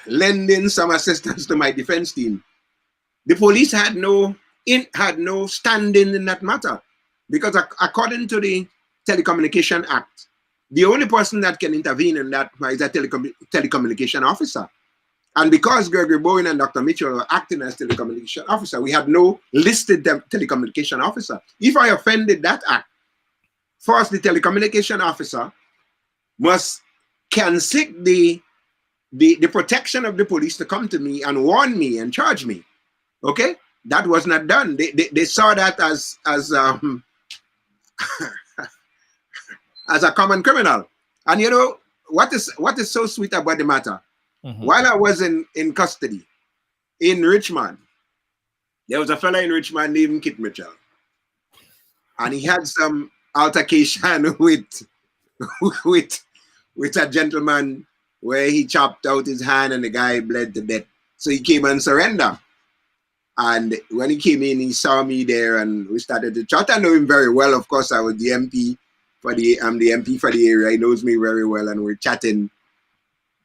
lending some assistance to my defense team. The police had no standing in that matter, because according to the Telecommunication Act, the only person that can intervene in that is a telecommunication officer. And because Gregory Bowen and Dr. Micheal were acting as telecommunication officer, we had no listed telecommunication officer. If I offended that act, first the telecommunication officer can seek the protection of the police to come to me and warn me and charge me. Okay, that was not done. They saw that as as a common criminal. And you know what is so sweet about the matter? Mm-hmm. While I was in custody in Richmond, there was a fella in Richmond named Kit Micheal, and he had some altercation with a gentleman where he chopped out his hand and the guy bled to death. So he came and surrendered. And when he came in, he saw me there and we started to chat. I know him very well. Of course, I was the MP I'm the MP for the area. He knows me very well, and we're chatting.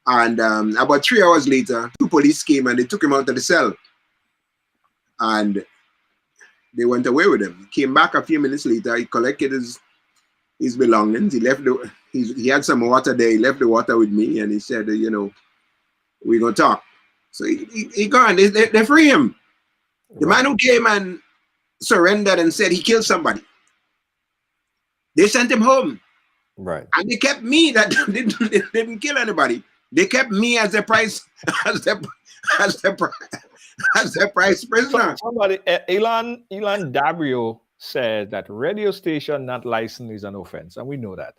And about 3 hours later, 2 police came and they took him out of the cell. And they went away with him. He came back a few minutes later. He collected his belongings. He left he had some water there. He left the water with me, and he said, you know, we're going to talk. So he gone. They free him. The man who came and surrendered and said he killed somebody, they sent him home. Right. And they kept me that didn't kill anybody. They kept me as the price prisoner. Somebody, Elon Dabrio said that radio station not licensed is an offense, and we know that.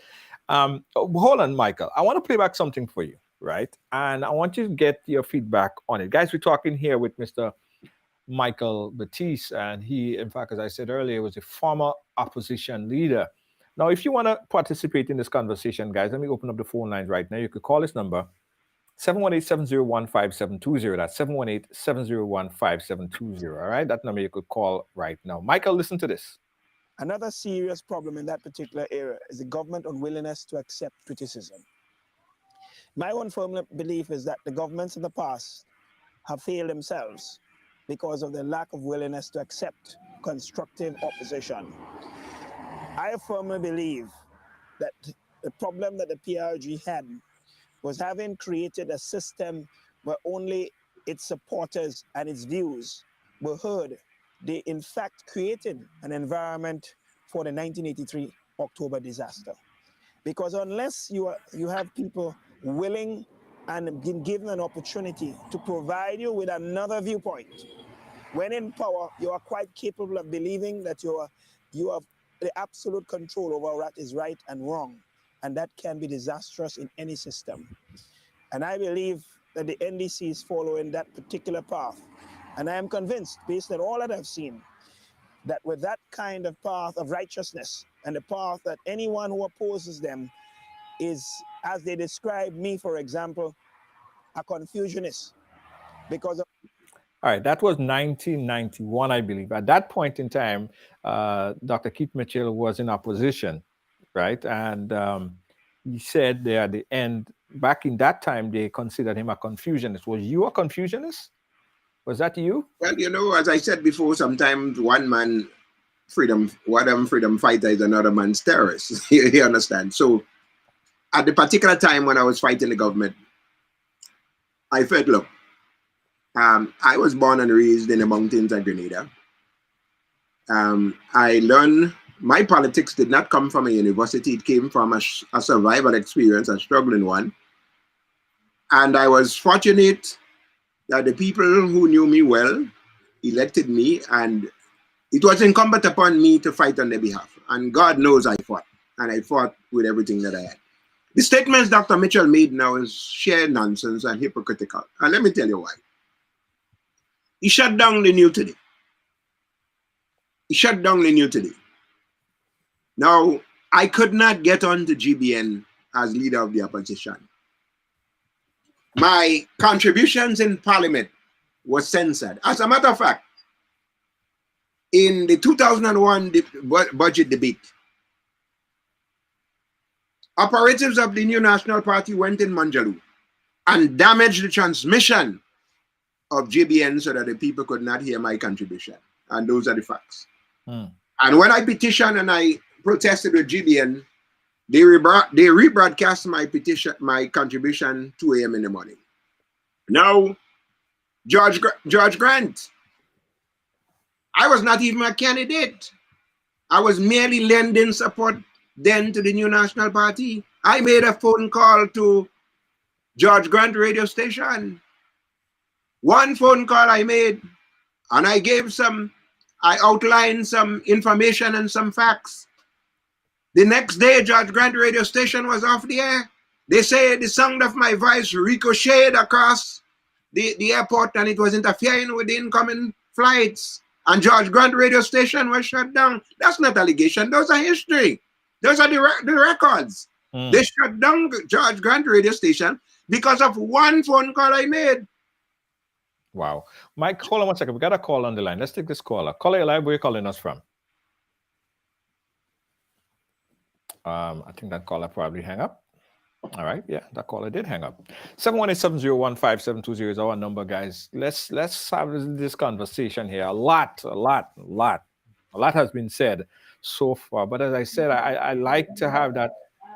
Hold on, Michael. I want to play back something for you, right? And I want you to get your feedback on it. Guys, we're talking here with Mr. Micheal Baptist, and he, in fact, as I said earlier, was a former opposition leader. Now, if you want to participate in this conversation, guys, let me open up the phone lines right now. You could call this number, 718-701-5720. That's 718-701-5720. All right, that number you could call right now. Michael, listen to this. Another serious problem in that particular area is the government unwillingness to accept criticism. My own firm belief is that the governments in the past have failed themselves because of their lack of willingness to accept constructive opposition. I firmly believe that the problem that the PRG had was having created a system where only its supporters and its views were heard. They in fact created an environment for the 1983 October disaster. Because unless you have people willing and been given an opportunity to provide you with another viewpoint, when in power, you are quite capable of believing that you have the absolute control over what is right and wrong, and that can be disastrous in any system. And I believe that the NDC is following that particular path. And I am convinced, based on all that I've seen, that with that kind of path of righteousness and the path that anyone who opposes them is, as they describe me, for example, a confusionist. Because of all right, that was 1991, I believe. At that point in time, Dr. Keith Micheal was in opposition, right? And he said there at the end, back in that time, they considered him a confusionist. Was you a confusionist? Was that you? Well, you know, as I said before, sometimes one freedom fighter is another man's terrorist. You understand? So at the particular time when I was fighting the government, I felt, look, I was born and raised in the mountains of Grenada. I learned my politics did not come from a university. It came from a survival experience, a struggling one. And I was fortunate that the people who knew me well elected me, and it was incumbent upon me to fight on their behalf. And God knows I fought, and I fought with everything that I had. The statements Dr. Micheal made now is sheer nonsense and hypocritical. And let me tell you why. He shut down the New Today. He shut down the New Today. Now, I could not get on to GBN as leader of the opposition. My contributions in Parliament was censored. As a matter of fact, in the 2001 budget debate, operatives of the New National Party went in Manjaloo and damaged the transmission of GBN so that the people could not hear my contribution. And those are the facts. And when I petitioned and I protested with GBN, they rebroadcast my contribution 2 a.m. in the morning. Now, George Grant, I was not even a candidate. I was merely lending support then to the New National Party. I made a phone call to George Grant radio station. One phone call I made, and I outlined some information and some facts. The next day, George Grant radio station was off the air. They say the sound of my voice ricocheted across the airport and it was interfering with the incoming flights. And George Grant radio station was shut down. That's not allegation. Those are history. Those are the records. They shut down George Grant radio station because of one phone call I made. Wow. Mike, hold on 1 second. We got a call on the line. Let's take this caller. Caller, you live. Where are you calling us from? I think that caller probably hang up. All right. Yeah, that caller did hang up. 718-701-5720 is our number, guys. Let's have this conversation here. A lot has been said so far. But as I said, I like to have that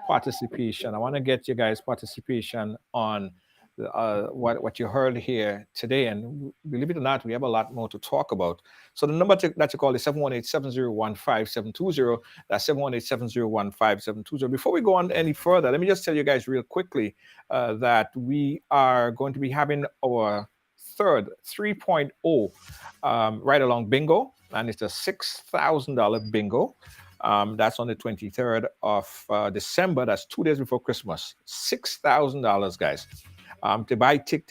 participation. I want to get you guys participation on what you heard here today. And believe it or not, we have a lot more to talk about. So the number that you call is 718-701-5720. That's 718-701-5720. Before we go on any further, let me just tell you guys real quickly that we are going to be having our third 3.0 ride-along bingo, and it's a $6,000 bingo. That's on the 23rd of December. That's 2 days before Christmas. $6,000, guys. To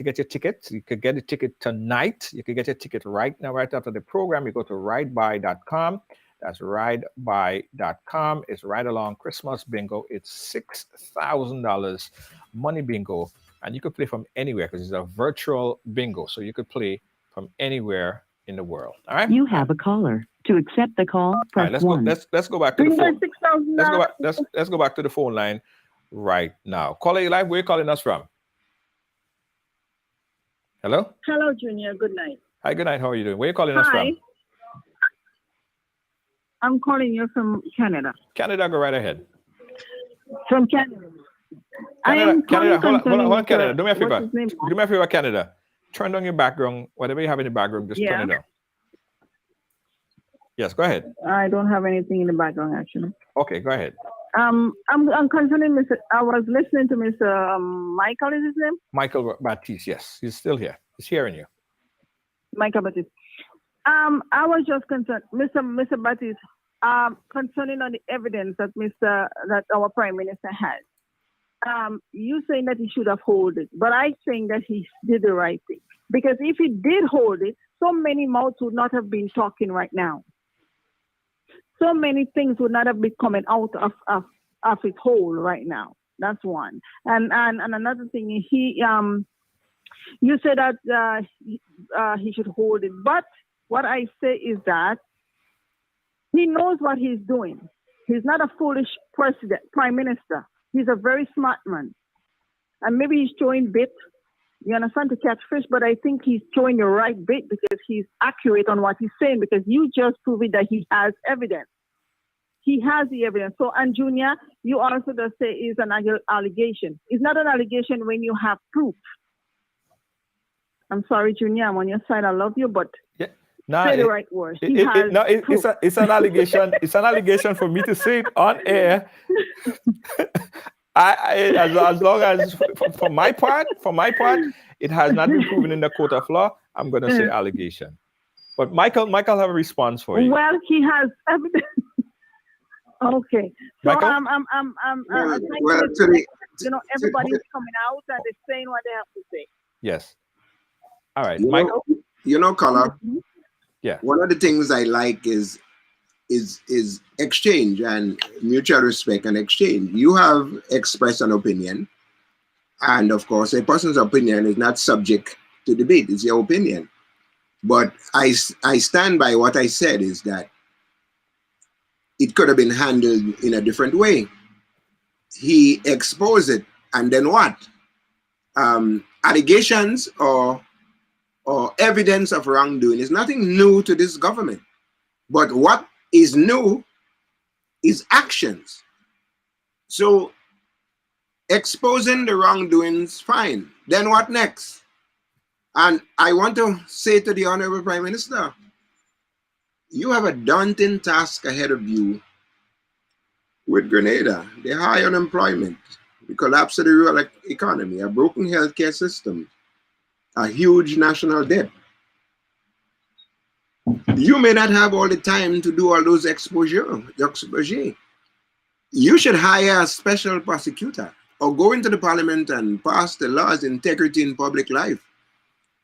get your ticket, you could get a ticket tonight. You could get your ticket right now, right after the program. You go to ridebuy.com. That's ridebuy.com. It's Ride Along Christmas Bingo. It's $6,000 money bingo. And you could play from anywhere because it's a virtual bingo. So you could play from anywhere in the world. All right. You have a caller. To accept the call, press let's 1. Let's go back to the phone. Let's go back to the phone line right now. Caller, you live. Where are you calling us from? Hello? Hello, Junior. Good night. Hi, good night. How are you doing? Where are you calling us from? I'm calling you from Canada. Canada, go right ahead. From Canada. Canada, hold on, Canada. Do me a favor. Do me a favor, Canada. Turn down your background. Whatever you have in the background, just turn it down. Yes, go ahead. I don't have anything in the background, actually. Okay, go ahead. I'm concerning Mr. I was listening to Mr. Michael, is his name? Micheal Baptist, yes. He's still here. He's hearing you. Michael Baptist. I was just concerned, Mr. Baptist, concerning on the evidence that our Prime Minister has. You saying that he should have held it, but I think that he did the right thing. Because if he did hold it, so many mouths would not have been talking right now. So many things would not have been coming out of his hole right now. That's one. And another thing, you said that he should hold it. But what I say is that he knows what he's doing. He's not a foolish prime minister. He's a very smart man. And maybe he's showing bit, you understand, to catch fish, but I think he's showing the right bit because he's accurate on what he's saying, because you just proved that he has evidence. He has the evidence. So, and Junior, you also just say it's an allegation. It's not an allegation when you have proof. I'm sorry, Junior, I'm on your side. I love you, but say the right words. It's an allegation. It's an allegation for me to say it on air. As long as for my part, it has not been proven in the court of law. I'm going to say allegation. But Michael have a response for you. Well, he has evidence. Okay. So Michael? Everybody's coming out and they're saying what they have to say. Yes. All right, Michael. Caller. Yeah. One of the things I like is exchange and mutual respect and exchange. You have expressed an opinion, and of course, a person's opinion is not subject to debate. It's your opinion. But I stand by what I said is that it could have been handled in a different way. He exposed it, and then what? allegations or evidence of wrongdoing is nothing new to this government. But what is new is actions. So exposing the wrongdoings, fine. Then what next? And I want to say to the Honorable Prime Minister, you have a daunting task ahead of you with Grenada. The high unemployment, the collapse of the rural economy, a broken healthcare system, a huge national debt. You may not have all the time to do all those exposure. You should hire a special prosecutor or go into the parliament and pass the laws, integrity in public life.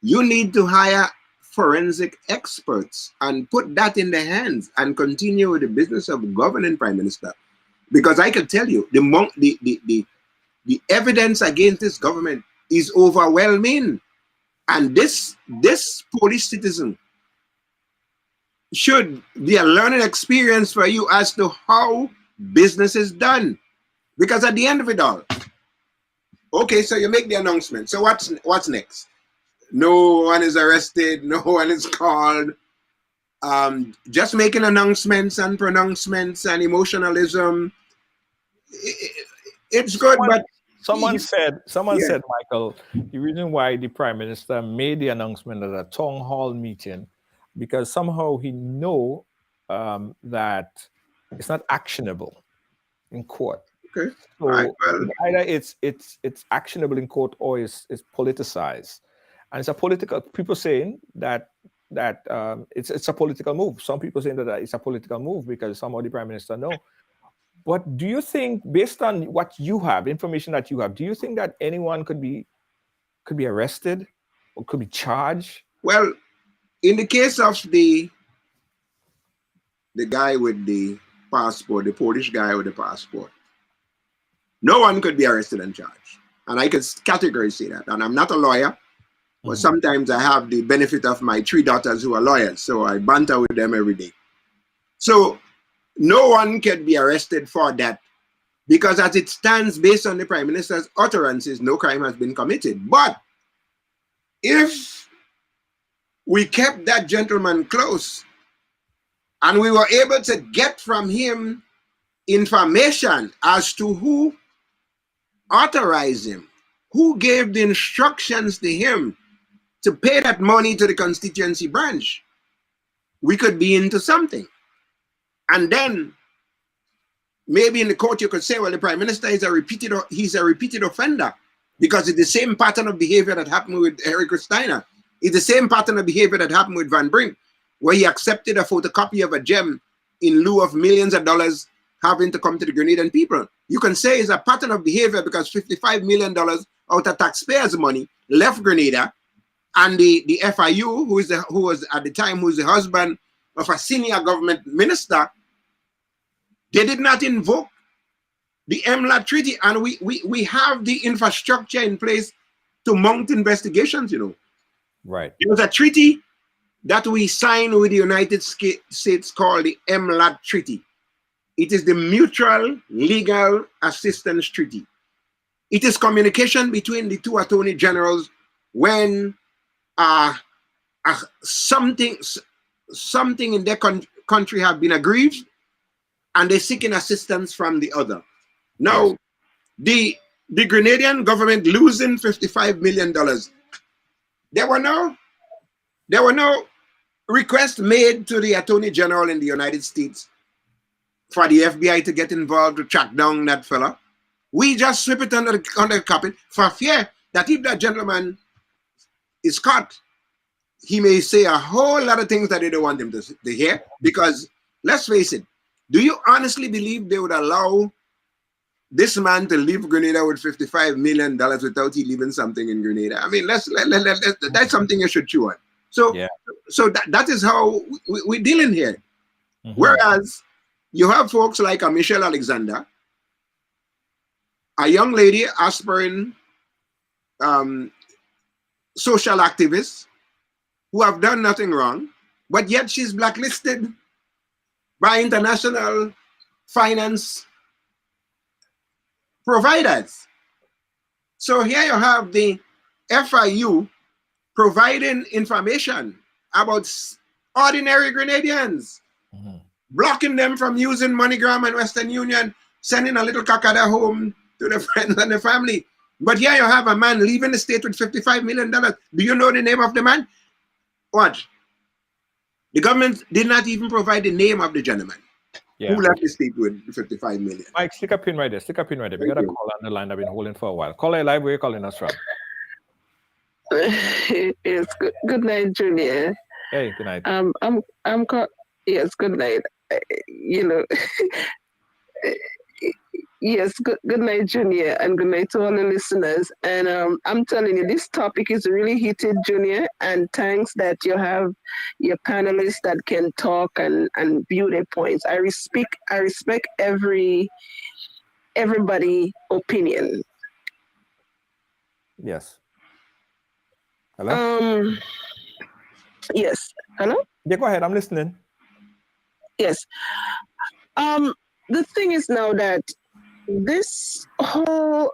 You need to hire forensic experts and put that in their hands and continue with the business of governing, Prime Minister. Because I can tell you, the evidence against this government is overwhelming. And this Polish citizen should be a learning experience for you as to how business is done. Because at the end of it all, okay, so you make the announcement. So what's next? No one is arrested, no one is called. Just making announcements and pronouncements and emotionalism. It's good, but someone said, Michael, the reason why the Prime Minister made the announcement at a town hall meeting, because somehow he know that it's not actionable in court. Okay. So either it's actionable in court or it's politicized, and it's a political. People saying that it's a political move. Some people saying that it's a political move because somehow the Prime Minister know. But do you think, based on what you have, information that you have, do you think that anyone could be arrested or could be charged? Well, in the case of the guy with the passport, the Polish guy with the passport, no one could be arrested and charged. And I can categorically say that. And I'm not a lawyer, but sometimes I have the benefit of my 3 daughters who are lawyers, so I banter with them every day. So no one can be arrested for that, because as it stands, based on the Prime Minister's utterances, no crime has been committed. But if we kept that gentleman close and we were able to get from him information as to who authorized him, who gave the instructions to him to pay that money to the constituency branch, we could be into something. And then maybe in the court you could say, well, the Prime Minister is a repeated offender, because it's the same pattern of behavior that happened with Eric Steiner. It's the same pattern of behavior that happened with Van Brink, where he accepted a photocopy of a gem in lieu of millions of dollars having to come to the Grenadian people. You can say it's a pattern of behavior because $55 million out of taxpayers' money left Grenada, and the FIU, who was at the time the husband of a senior government minister, they did not invoke the MLAT treaty, and we have the infrastructure in place to mount investigations, you know. Right. It was a treaty that we signed with the United States called the MLAT Treaty. It is the Mutual Legal Assistance Treaty. It is communication between the 2 attorney generals when something in their country have been aggrieved, and they're seeking assistance from the other. Now, the Grenadian government losing $55 million. There were no requests made to the Attorney General in the United States for the FBI to get involved to track down that fella. We just sweep it under the carpet for fear that if that gentleman is caught, he may say a whole lot of things that they don't want him to hear. Because let's face it, do you honestly believe they would allow this man to leave Grenada with $55 million without he leaving something in Grenada? I mean, that's something you should chew on. So, that is how we're dealing here. Whereas you have folks like a Micheal Alexander, a young lady, aspiring social activist, who have done nothing wrong, but yet she's blacklisted by international finance providers. So here you have the FIU providing information about ordinary Grenadians, blocking them from using MoneyGram and Western Union, sending a little kakada home to the friends and the family. But here you have a man leaving the state with $55 million. Do you know the name of the man? What? The government did not even provide the name of the gentleman who left the state with $55 million. Mike, stick a pin right there. Stick a pin right there. We got a call on the line I've been holding for a while. Caller live, where are you calling us from? Yes, good night, Junior. Hey, good night. Yes, good night. You know, yes, good night, Junior, and good night to all the listeners. And I'm telling you, this topic is really heated, Junior. And thanks that you have your panelists that can talk and view their points. I respect everybody opinion. Yes. Hello? Yes. Hello? Yeah, go ahead. I'm listening. Yes. The thing is now that this whole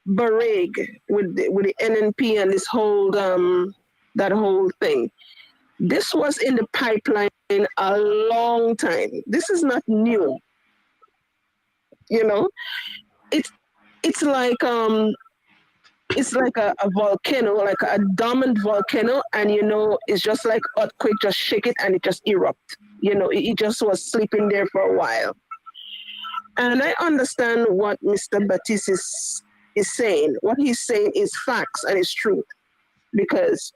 barrage with the NNP and this whole that whole thing, this was in the pipeline a long time. This is not new. You know, it's like a volcano, like a dormant volcano, and you know, it's just like earthquake, just shake it and it just erupt. You know, it just was sleeping there for a while. And I understand what Mr. Baptist is saying. What he's saying is facts and it's truth, because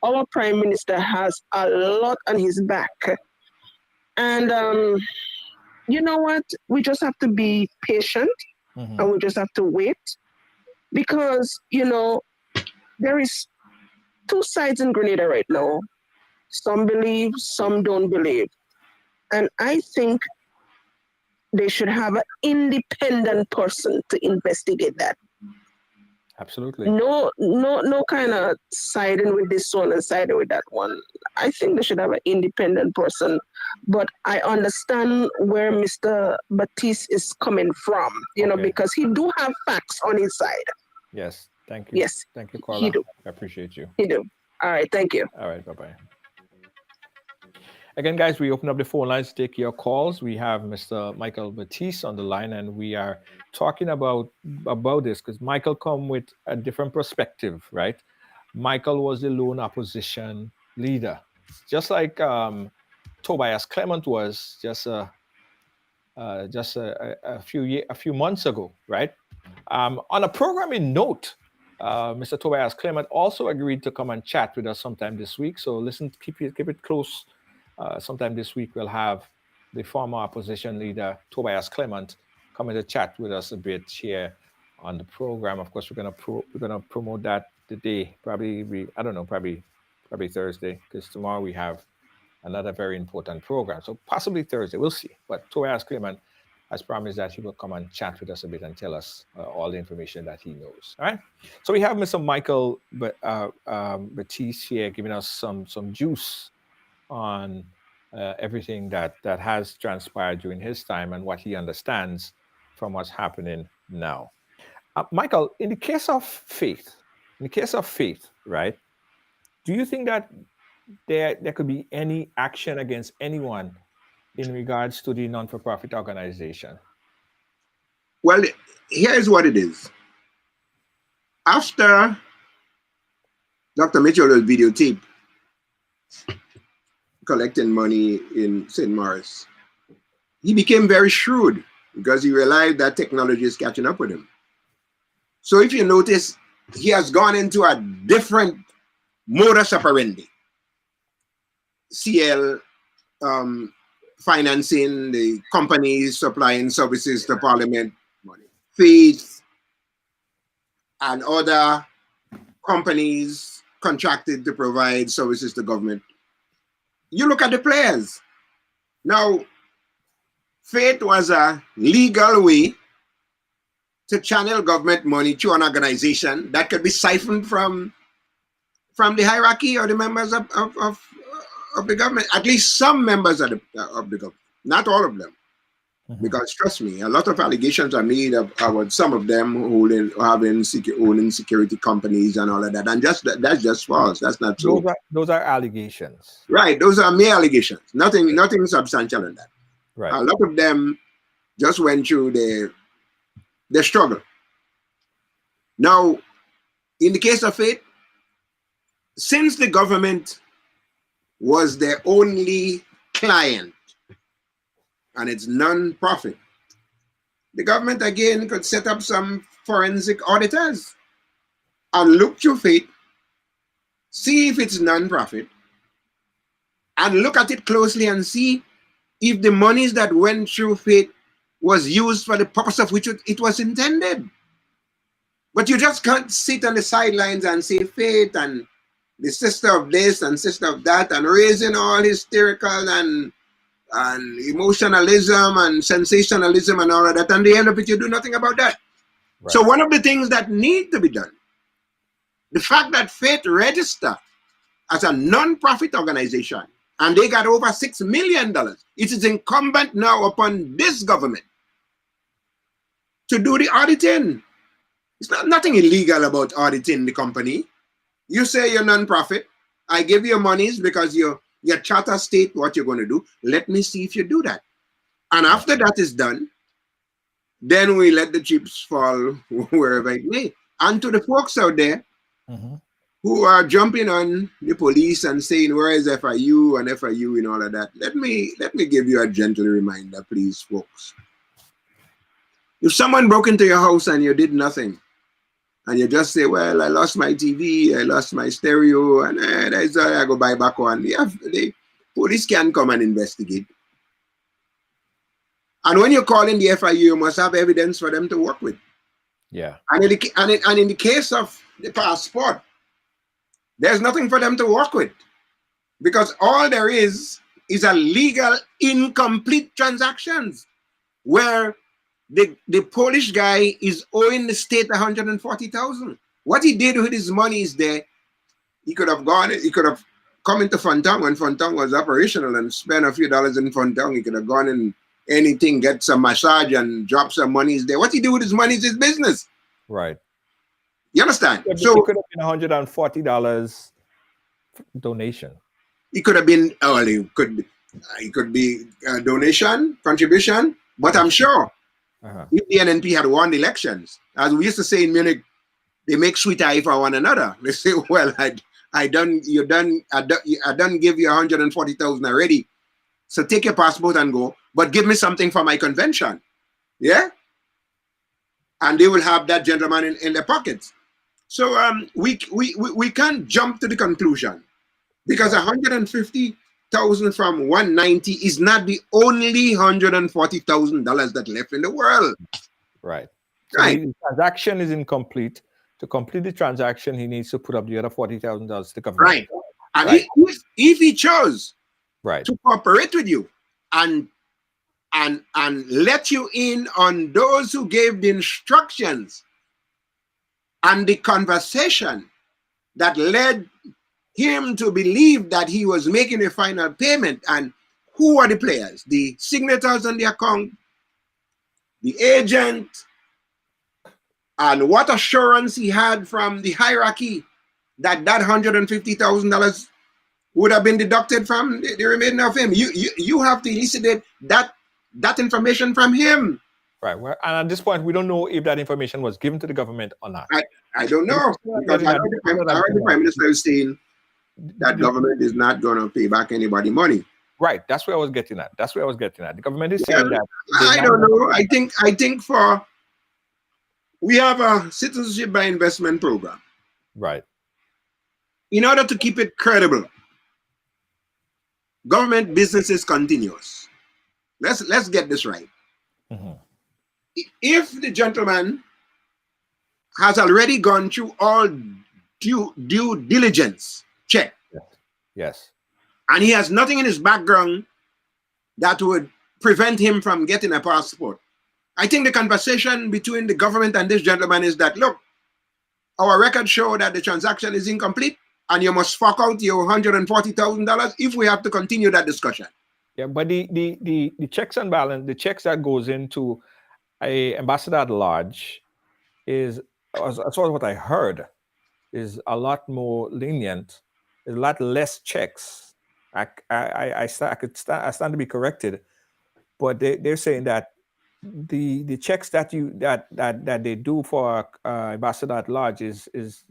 our Prime Minister has a lot on his back. And you know what? We just have to be patient and we just have to wait, because, you know, there is two sides in Grenada right now. Some believe, some don't believe. And I think they should have an independent person to investigate that. Absolutely. No kind of siding with this one and siding with that one. I think they should have an independent person. But I understand where Mr. Baptiste is coming from, you know, because he do have facts on his side. Yes. Thank you. Yes. Thank you, Carla. He do. I appreciate you. He do. All right. Thank you. All right. Bye-bye. Again, guys, we open up the phone lines to take your calls. We have Mr. Micheal Baptist on the line, and we are talking about this because Michael come with a different perspective, right? Michael was the lone opposition leader, just like Tobias Clement was just a few months ago, right? On a programming note, Mr. Tobias Clement also agreed to come and chat with us sometime this week. So listen, keep it close. Sometime this week, we'll have the former opposition leader, Tobias Clement, coming to chat with us a bit here on the program. Of course, we're gonna promote that today, probably Thursday, because tomorrow we have another very important program. So possibly Thursday, we'll see. But Tobias Clement has promised that he will come and chat with us a bit and tell us all the information that he knows. All right. So we have Mr. Micheal Baptist here giving us some juice on everything that has transpired during his time and what he understands from what's happening now. Michael, in the case of faith, right? Do you think that there could be any action against anyone in regards to the non-for-profit organization? Well, here's what it is. After Dr. Mitchell was videotaped collecting money in St. Maurice, he became very shrewd because he realized that technology is catching up with him. So if you notice, he has gone into a different modus operandi. CL financing, the companies supplying services to Parliament, Faith, and other companies contracted to provide services to government. You look at the players. Now, Faith was a legal way to channel government money to an organization that could be siphoned from the hierarchy or the members of the government, at least some members of the government, not all of them. Because trust me, a lot of allegations are made about some of them owning security companies and all of that, and that's just false. That's not true. Those are allegations. Right, those are mere allegations. Nothing substantial in that. Right. A lot of them just went through the struggle. Now, in the case of it, since the government was their only client and it's non-profit, the government again could set up some forensic auditors and look through it, see if it's non-profit, and look at it closely and see if the monies that went through it was used for the purpose of which it was intended. But you just can't sit on the sidelines and say faith and the sister of this and sister of that and raising all hysterical and emotionalism and sensationalism and all of that. And at the end of it, you do nothing about that. Right. So one of the things that need to be done, the fact that Faith registered as a non-profit organization and they got over $6 million, it is incumbent now upon this government to do the auditing. It's nothing illegal about auditing the company. You say you're non-profit. I give you monies because your charter state what you're going to do. Let me see if you do that. And after that is done, then we let the chips fall wherever it may. And to the folks out there who are jumping on the police and saying, where is FIU and FIU and all of that, let me give you a gentle reminder, please, folks. If someone broke into your house and you did nothing, and you just say, well, I lost my TV, I lost my stereo, and that's why I go buy back one. The police can come and investigate. And when you're calling the FIU, you must have evidence for them to work with. Yeah. And in the case of the passport, there's nothing for them to work with. Because all there is a legal incomplete transactions where the Polish guy is owing the state $140,000. What he did with his money is there. He could have come into Fontong when Fontong was operational and spent a few dollars in Fontong. He could have gone in anything, get some massage and drop some money there. What he do with his money is his business. Right. You understand? So it could have been $140 donation. It could have been, it could be a donation, contribution, but I'm sure if the NNP had won the elections, as we used to say in Munich, they make sweet eye for one another. They say, well, I done give you 140,000 already. So take your passport and go, but give me something for my convention. Yeah? And they will have that gentleman in their pockets. So we can't jump to the conclusion because 150,000 from 190 is not the only $140,000 that left in the world. Right. So right. The transaction is incomplete. To complete the transaction, he needs to put up the other $40,000 to cover. Right. And if he chose to cooperate with you and let you in on those who gave the instructions and the conversation that led him to believe that he was making a final payment, and who are the players? The signators on the account, the agent, and what assurance he had from the hierarchy that $150,000 would have been deducted from the remainder of him. You have to elucidate that information from him. Right. Well, and at this point, we don't know if that information was given to the government or not. I don't know. Because I heard the Prime Minister was saying that government is not going to pay back anybody money. Right. That's where I was getting at. The government is saying that. I don't know. I think we have a citizenship by investment program. Right. In order to keep it credible, government business is continuous. Let's get this right. If the gentleman has already gone through all due diligence check, yes, and he has nothing in his background that would prevent him from getting a passport, I think the conversation between the government and this gentleman is that, look, our records show that the transaction is incomplete and you must fork out your $140,000 if we have to continue that discussion. Yeah, but the checks and balance, the checks that goes into a ambassador at large is, as far as what I heard, is a lot more lenient. There's a lot less checks. I stand to be corrected, but they're saying that the checks that they do for ambassador at large is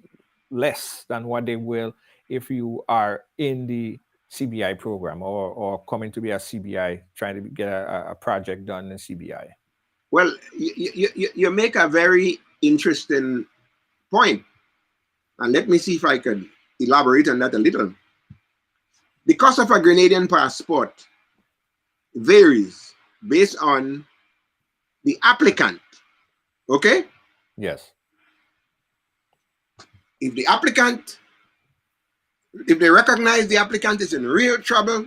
less than what they will if you are in the CBI program or coming to be a CBI trying to get a project done in CBI. Well, you make a very interesting point, and let me see if I could elaborate on that a little. The cost of a Grenadian passport varies based on the applicant. Okay? Yes. If they recognize the applicant is in real trouble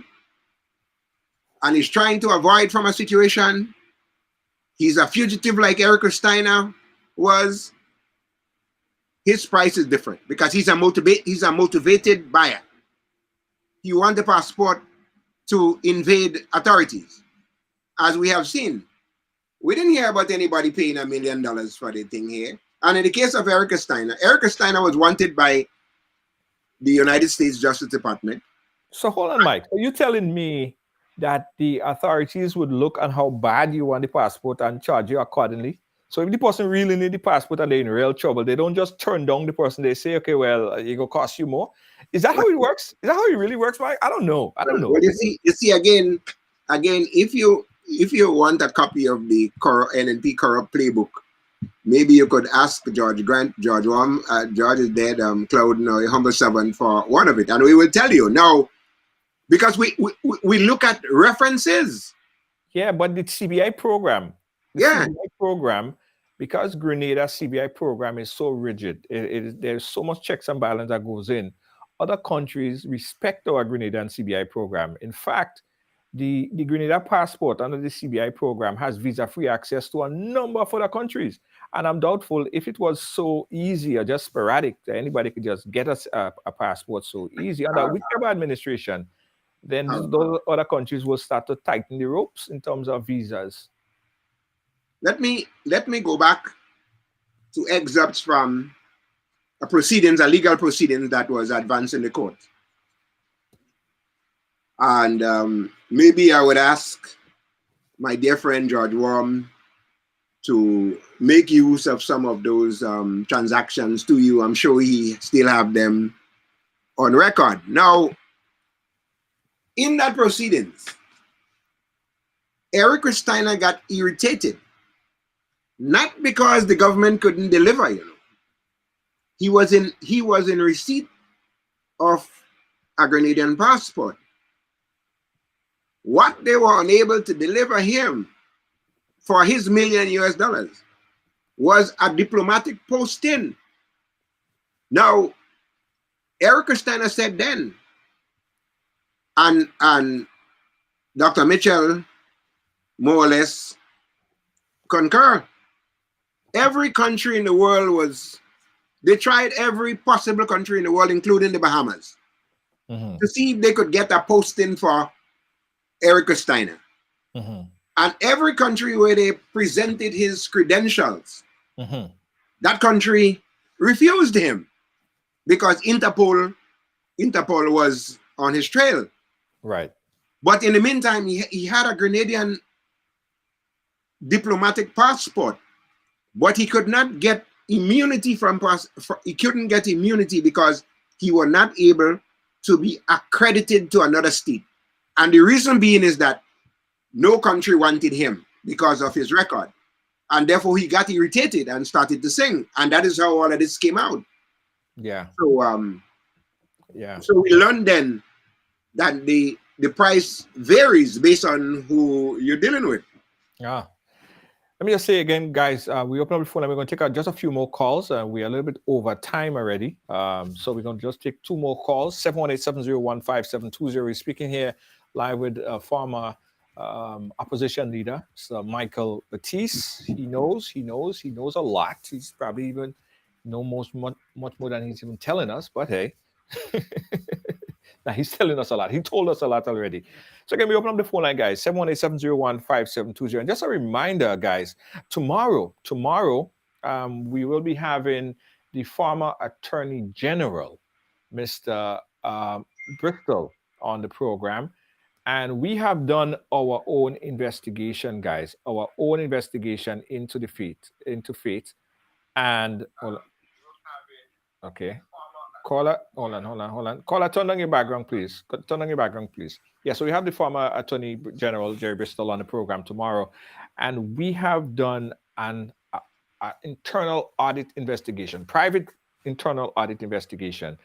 and is trying to avoid from a situation, he's a fugitive like Eric Steiner was, his price is different because he's a motivated buyer. He wants the passport to invade authorities. As we have seen, we didn't hear about anybody paying $1 million for the thing here. And in the case of Eric Steiner was wanted by the United States Justice Department. So hold on, Mike. Are you telling me that the authorities would look at how bad you want the passport and charge you accordingly? So if the person really need the passport and they're in real trouble, they don't just turn down the person. They say, okay, well, it will cost you more. Is that how it works? Is that how it really works, Mike? I don't know. Well, you see, again, if you want a copy of the NNP Corrupt Playbook, maybe you could ask George Grant, George is dead, Cloud, no, humble servant for one of it, and we will tell you now, because we look at references. Yeah, but the CBI program, CBI program, because Grenada CBI program is so rigid, there's so much checks and balance that goes in. Other countries respect our Grenadian CBI program. In fact, the Grenada passport under the CBI program has visa-free access to a number of other countries. And I'm doubtful if it was so easy or just sporadic that anybody could just get us a passport so easy under whichever administration, then those other countries will start to tighten the ropes in terms of visas. Let me go back to excerpts from a legal proceedings that was advanced in the court. And maybe I would ask my dear friend George Worm to make use of some of those transactions to you. I'm sure he still have them on record. Now, in that proceedings, Eric Steiner got irritated, not because the government couldn't deliver, you know. He was in receipt of a Grenadian passport. What they were unable to deliver him for his $1 million was a diplomatic posting. Now, Eric Steiner said then, and Dr. Micheal more or less concur. Every country in the world they tried every possible country in the world, including the Bahamas, to see if they could get a posting for Eric Steiner. And every country where they presented his credentials, that country refused him because Interpol was on his trail. Right. But in the meantime, he had a Grenadian diplomatic passport, but he could not get immunity he couldn't get immunity because he was not able to be accredited to another state. And the reason being is that no country wanted him because of his record. And therefore he got irritated and started to sing. And that is how all of this came out. Yeah. So so we learned then that the price varies based on who you're dealing with. Yeah. Let me just say again, guys, we open up the phone and we're going to take out just a few more calls. We are a little bit over time already. So we're going to just take 2 more calls. 718-701-5720. Speaking here live with former opposition leader, Sir Micheal Baptist. He knows a lot. He's probably even much more than he's even telling us, but hey. Now he's telling us a lot. He told us a lot already. So again, we open up the phone line, guys, 718-701-5720. And just a reminder, guys, tomorrow, we will be having the former Attorney General, Mr. Bristol, on the program. And we have done our own investigation, guys, our own investigation into faith. And okay. Caller, hold on. Caller, turn on your background, please. Yeah, so we have the former Attorney General, Jerry Bristol, on the program tomorrow. And we have done an internal audit investigation, private internal audit investigation.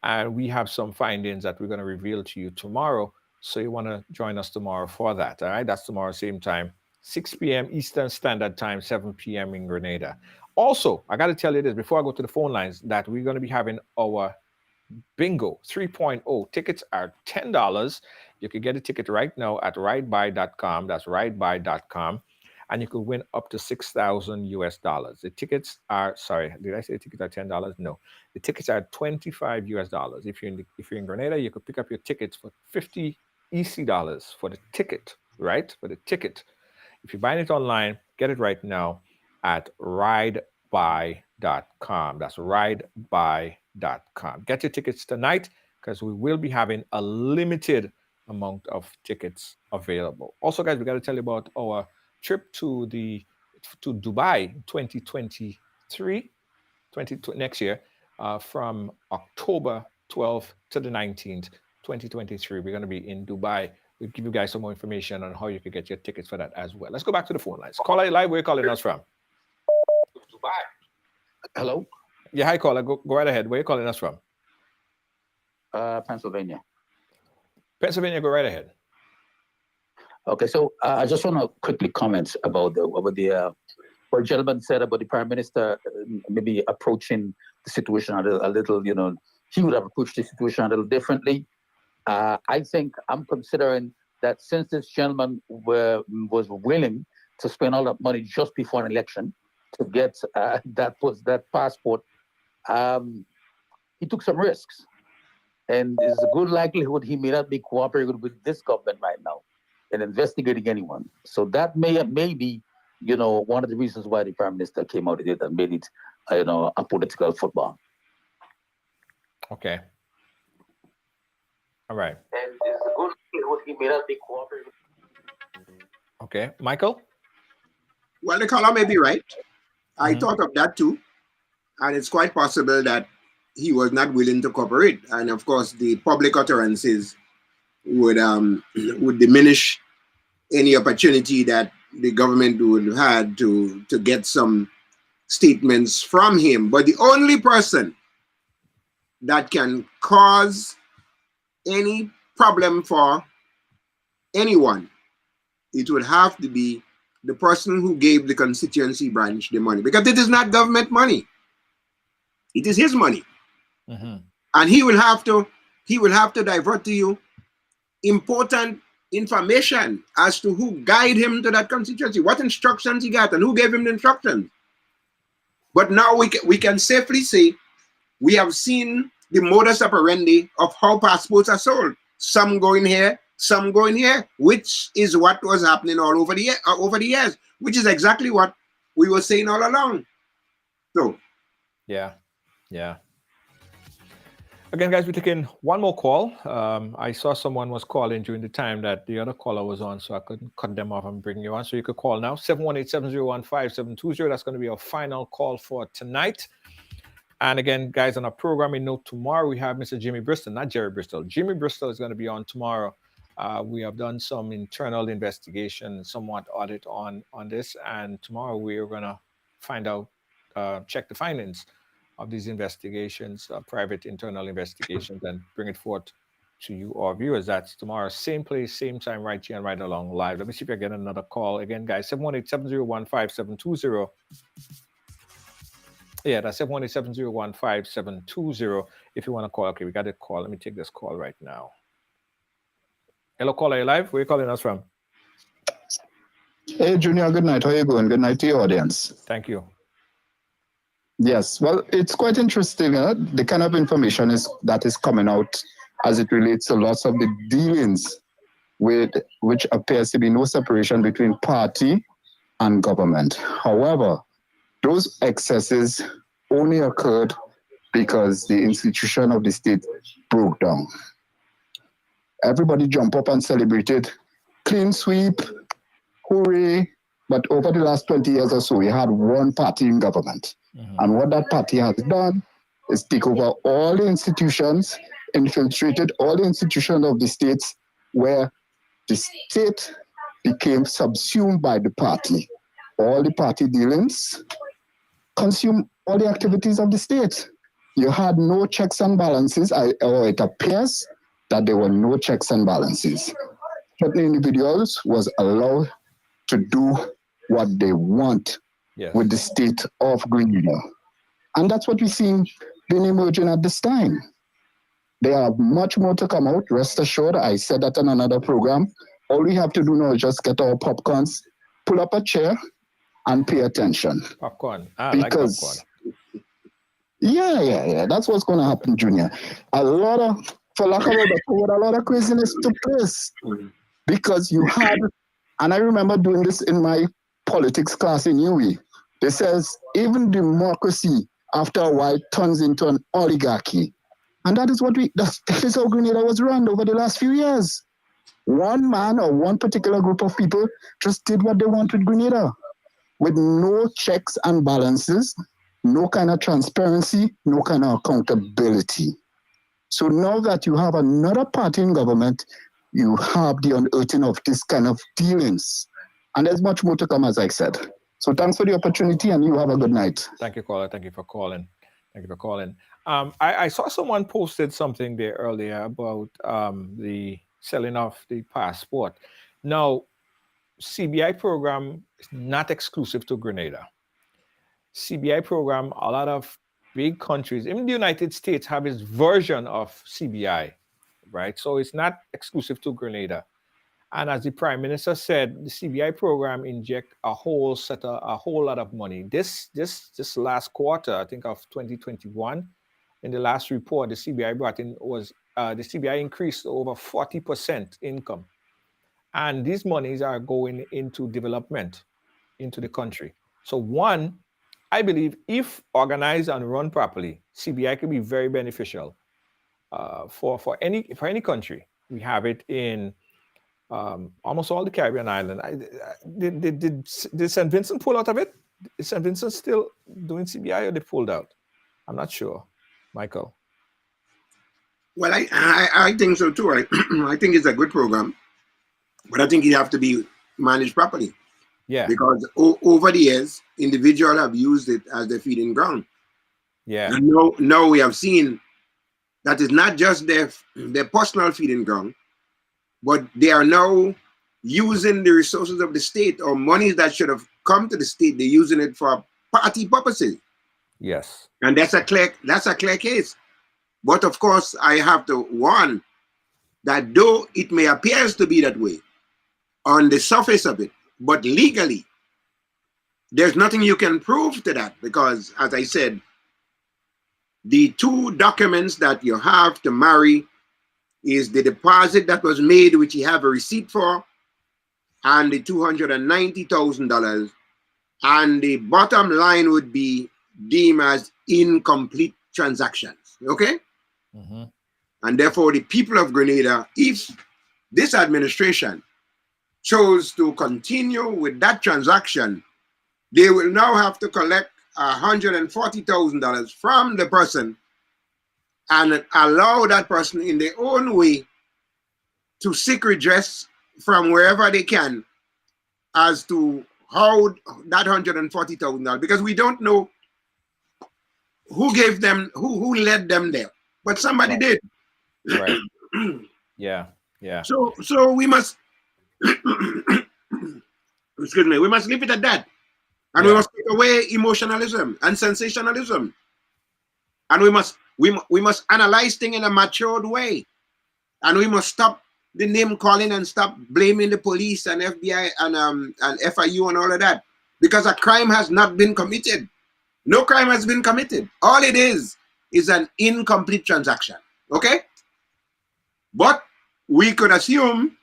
And we have some findings that we're going to reveal to you tomorrow. So you want to join us tomorrow for that, all right? That's tomorrow, same time, 6 p.m. Eastern Standard Time, 7 p.m. in Grenada. Also, I got to tell you this before I go to the phone lines, that we're going to be having our Bingo 3.0. Tickets are $10. You can get a ticket right now at ridebuy.com. That's ridebuy.com. And you could win up to $6,000 US. The tickets are, sorry, did I say the tickets are $10? No. The tickets are $25 US. If you're in Grenada, you could pick up your tickets for $50 EC dollars for the ticket, right? For the ticket. If you're buying it online, get it right now at ridebuy.com. That's ridebuy.com. Get your tickets tonight because we will be having a limited amount of tickets available. Also, guys, we got to tell you about our trip to Dubai 2023, next year, from October 12th to the 19th, 2023. We're going to be in Dubai. We'll give you guys some more information on how you can get your tickets for that as well. Let's go back to the phone lines. Caller live, where are you calling us from? Dubai. Hello? Yeah, hi, caller. Go right ahead. Where are you calling us from? Pennsylvania. Pennsylvania, go right ahead. Okay, so I just want to quickly comment about what the gentleman said about the Prime Minister maybe approaching the situation a little, he would have approached the situation a little differently. I think I'm considering that since this gentleman was willing to spend all that money just before an election to get that passport, he took some risks. And there's a good likelihood he may not be cooperating with this government right now in investigating anyone. So that may be, one of the reasons why the Prime Minister came out with it and made it, a political football. Okay. All right. And there's a good likelihood he may not be cooperating. Okay. Michael? Well, the caller may be right. I thought of that too. And it's quite possible that he was not willing to cooperate. And of course, the public utterances would diminish any opportunity that the government would have had to get some statements from him. But the only person that can cause any problem for anyone, it would have to be the person who gave the constituency branch the money, because it is not government money. It is his money. And he will have to divert to you important information as to who guided him to that constituency, what instructions he got, and who gave him the instructions. But now we can safely say we have seen the modus operandi of how passports are sold. Some going here, some going here, which is what was happening all over the years, which is exactly what we were saying all along. So, yeah. Again, guys, we're taking one more call. I saw someone was calling during the time that the other caller was on, so I couldn't cut them off and bring you on. So you could call now, 718-701-5720. That's going to be our final call for tonight. And again, guys, on our programming note, tomorrow we have Mr. Jimmy Bristol, not Jerry Bristol. Jimmy Bristol is going to be on tomorrow. We have done some internal investigation, somewhat audit on this. And tomorrow we are going to find out, check the findings of these investigations, private internal investigations, and bring it forth to you, our viewers. That's tomorrow, same place, same time, right here and right along live. Let me see if I get another call. Again, guys, 718-701-5720. Yeah, that's 718-701-5720. If you want to call, okay, we got a call. Let me take this call right now. Hello, caller, are you live? Where are you calling us from? Hey, Junior, good night. How are you going? Good night to your audience. Thank you. Yes, well, it's quite interesting, the kind of information that is coming out as it relates to lots of the dealings with which appears to be no separation between party and government. However, those excesses only occurred because the institution of the state broke down. Everybody jumped up and celebrated clean sweep, hooray. But over the last 20 years or so, we had one party in government. And what that party has done is take over all the institutions, infiltrated all the institutions of the states, where the state became subsumed by the party. All the party dealings consume all the activities of the state. You had no checks and balances, or it appears that there were no checks and balances. Certain individuals was allowed to do what they want with the state of Grenada. And that's what we're seeing being emerging at this time. There are much more to come out, rest assured. I said that in another program. All we have to do now is just get our popcorns, pull up a chair, and pay attention. Popcorn. Because, like popcorn. Yeah. That's what's going to happen, Junior. For lack of a better word, a lot of craziness took place. Because you had, and I remember doing this in my politics class in UWI. They says, even democracy, after a while, turns into an oligarchy. And that is that is how Grenada was run over the last few years. One man or one particular group of people just did what they want with Grenada, with no checks and balances, no kind of transparency, no kind of accountability. So now that you have another party in government, you have the unearthing of this kind of dealings. And there's much more to come, as I said. So thanks for the opportunity, and you have a good night. Thank you, caller. Thank you for calling. I saw someone posted something there earlier about the selling off the passport. Now, CBI program is not exclusive to Grenada. CBI program, a lot of big countries, even the United States, have its version of CBI, right? So it's not exclusive to Grenada. And as the Prime Minister said, the CBI program inject a whole lot of money. This last quarter, I think of 2021, in the last report, the CBI brought in was the CBI increased over 40% income, and these monies are going into development into the country. So one, I believe, if organized and run properly, CBI can be very beneficial for any country. We have it in almost all the Caribbean islands. Did St. Vincent pull out of it? Is St. Vincent still doing CBI, or they pulled out? I'm not sure. Michael? Well, I think so too. I think it's a good program, but I think it have to be managed properly. Yeah. Because over the years, individuals have used it as their feeding ground. Yeah. And now we have seen that it's not just their personal feeding ground, but they are now using the resources of the state, or money that should have come to the state. They're using it for party purposes. Yes. And that's a clear case. But of course, I have to warn that though it may appear to be that way on the surface of it, but legally, there's nothing you can prove to that, because, as I said, the two documents that you have to marry is the deposit that was made, which you have a receipt for, and the $290,000. And the bottom line would be deemed as incomplete transactions. Okay? Mm-hmm. And therefore, the people of Grenada, if this administration chose to continue with that transaction, they will now have to collect $140,000 from the person and allow that person in their own way to seek redress from wherever they can as to how that $140,000, because we don't know who gave them, who led them there, but somebody did. Right. Yeah. So we must excuse me, we must leave it at that. And we must take away emotionalism and sensationalism. And we must analyze things in a matured way. And we must stop the name calling and stop blaming the police and FBI and FIU and all of that. Because a crime has not been committed. No crime has been committed. All it is an incomplete transaction. Okay? But we could assume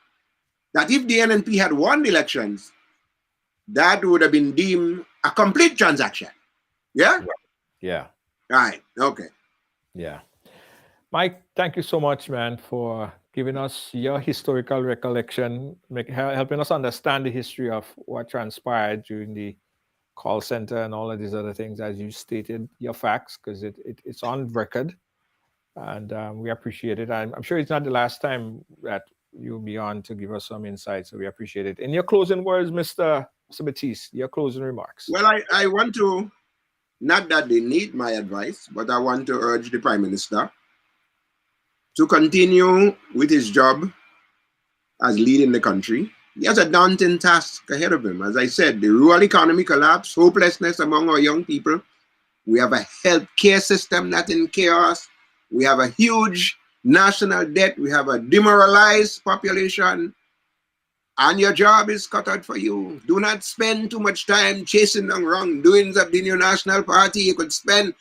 that if the NNP had won the elections, that would have been deemed a complete transaction. Yeah? Yeah. Right. Okay. Yeah. Mike, thank you so much, man, for giving us your historical recollection, helping us understand the history of what transpired during the call center and all of these other things, as you stated your facts, because it's on record. And we appreciate it. I'm sure it's not the last time that you'll be on to give us some insight, so we appreciate it. In your closing words, Mr. Baptist, your closing remarks. Well, I want to, not that they need my advice, but I want to urge the Prime Minister to continue with his job as leading the country. He has a daunting task ahead of him. As I said, the rural economy collapse, hopelessness among our young people. We have a healthcare system that's in chaos. We have a huge national debt. We have a demoralized population. And your job is cut out for you. Do not spend too much time chasing the wrongdoings of the new national party. You could spend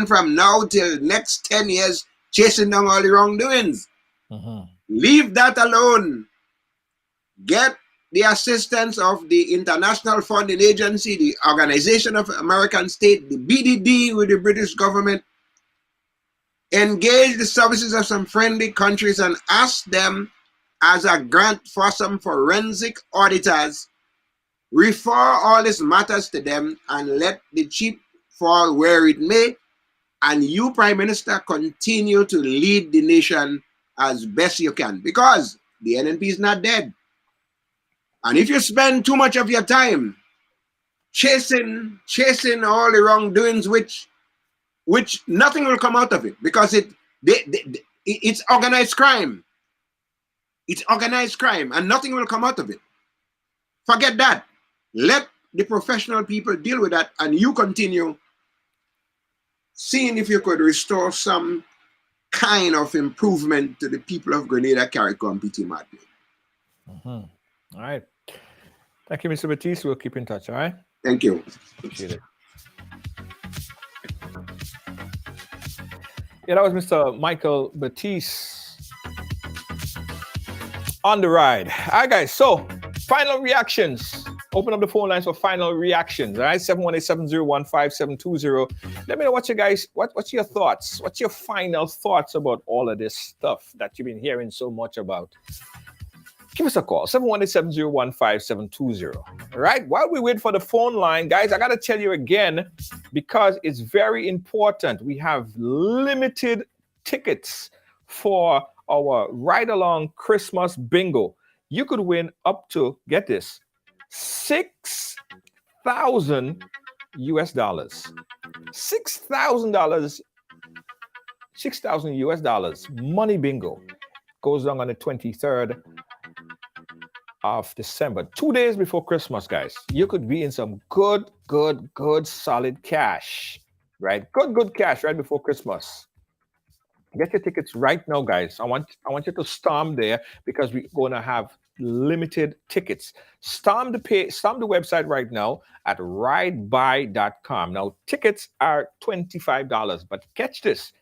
from now till next 10 years chasing down all the wrongdoings. Leave that alone. Get the assistance of the International Funding Agency, the Organization of American States, the BDD with the British government. Engage the services of some friendly countries and ask them as a grant for some forensic auditors, refer all these matters to them and let the chip fall where it may. And you, Prime Minister, continue to lead the nation as best you can, because the NNP is not dead. And if you spend too much of your time chasing all the wrongdoings, which nothing will come out of it, because it's organized crime. It's organized crime, and nothing will come out of it. Forget that. Let the professional people deal with that, and you continue seeing if you could restore some kind of improvement to the people of Grenada, Carriacou, and Petit Martin. All right. Thank you, Mr. Baptist. We'll keep in touch, all right? Thank you. Appreciate it. Yeah, that was Mr. Micheal Baptist on the ride. All right, guys. So, final reactions. Open up the phone lines for final reactions. All right, 718-701-5720. Let me know what you guys, what's your thoughts? What's your final thoughts about all of this stuff that you've been hearing so much about? Give us a call, 718-701-5720. All right, while we wait for the phone line, guys, I got to tell you again, because it's very important. We have limited tickets for our ride-along Christmas bingo. You could win up to, get this, $6,000 US. $6,000, $6,000 US money bingo. Goes on the 23rd of December, 2 days before Christmas, guys. You could be in some good, solid cash, right? Good cash right before Christmas. Get your tickets right now, guys. I want you to storm there, because we're going to have limited tickets. Storm the website right now at ridebuy.com. Now, tickets are $25, but catch this.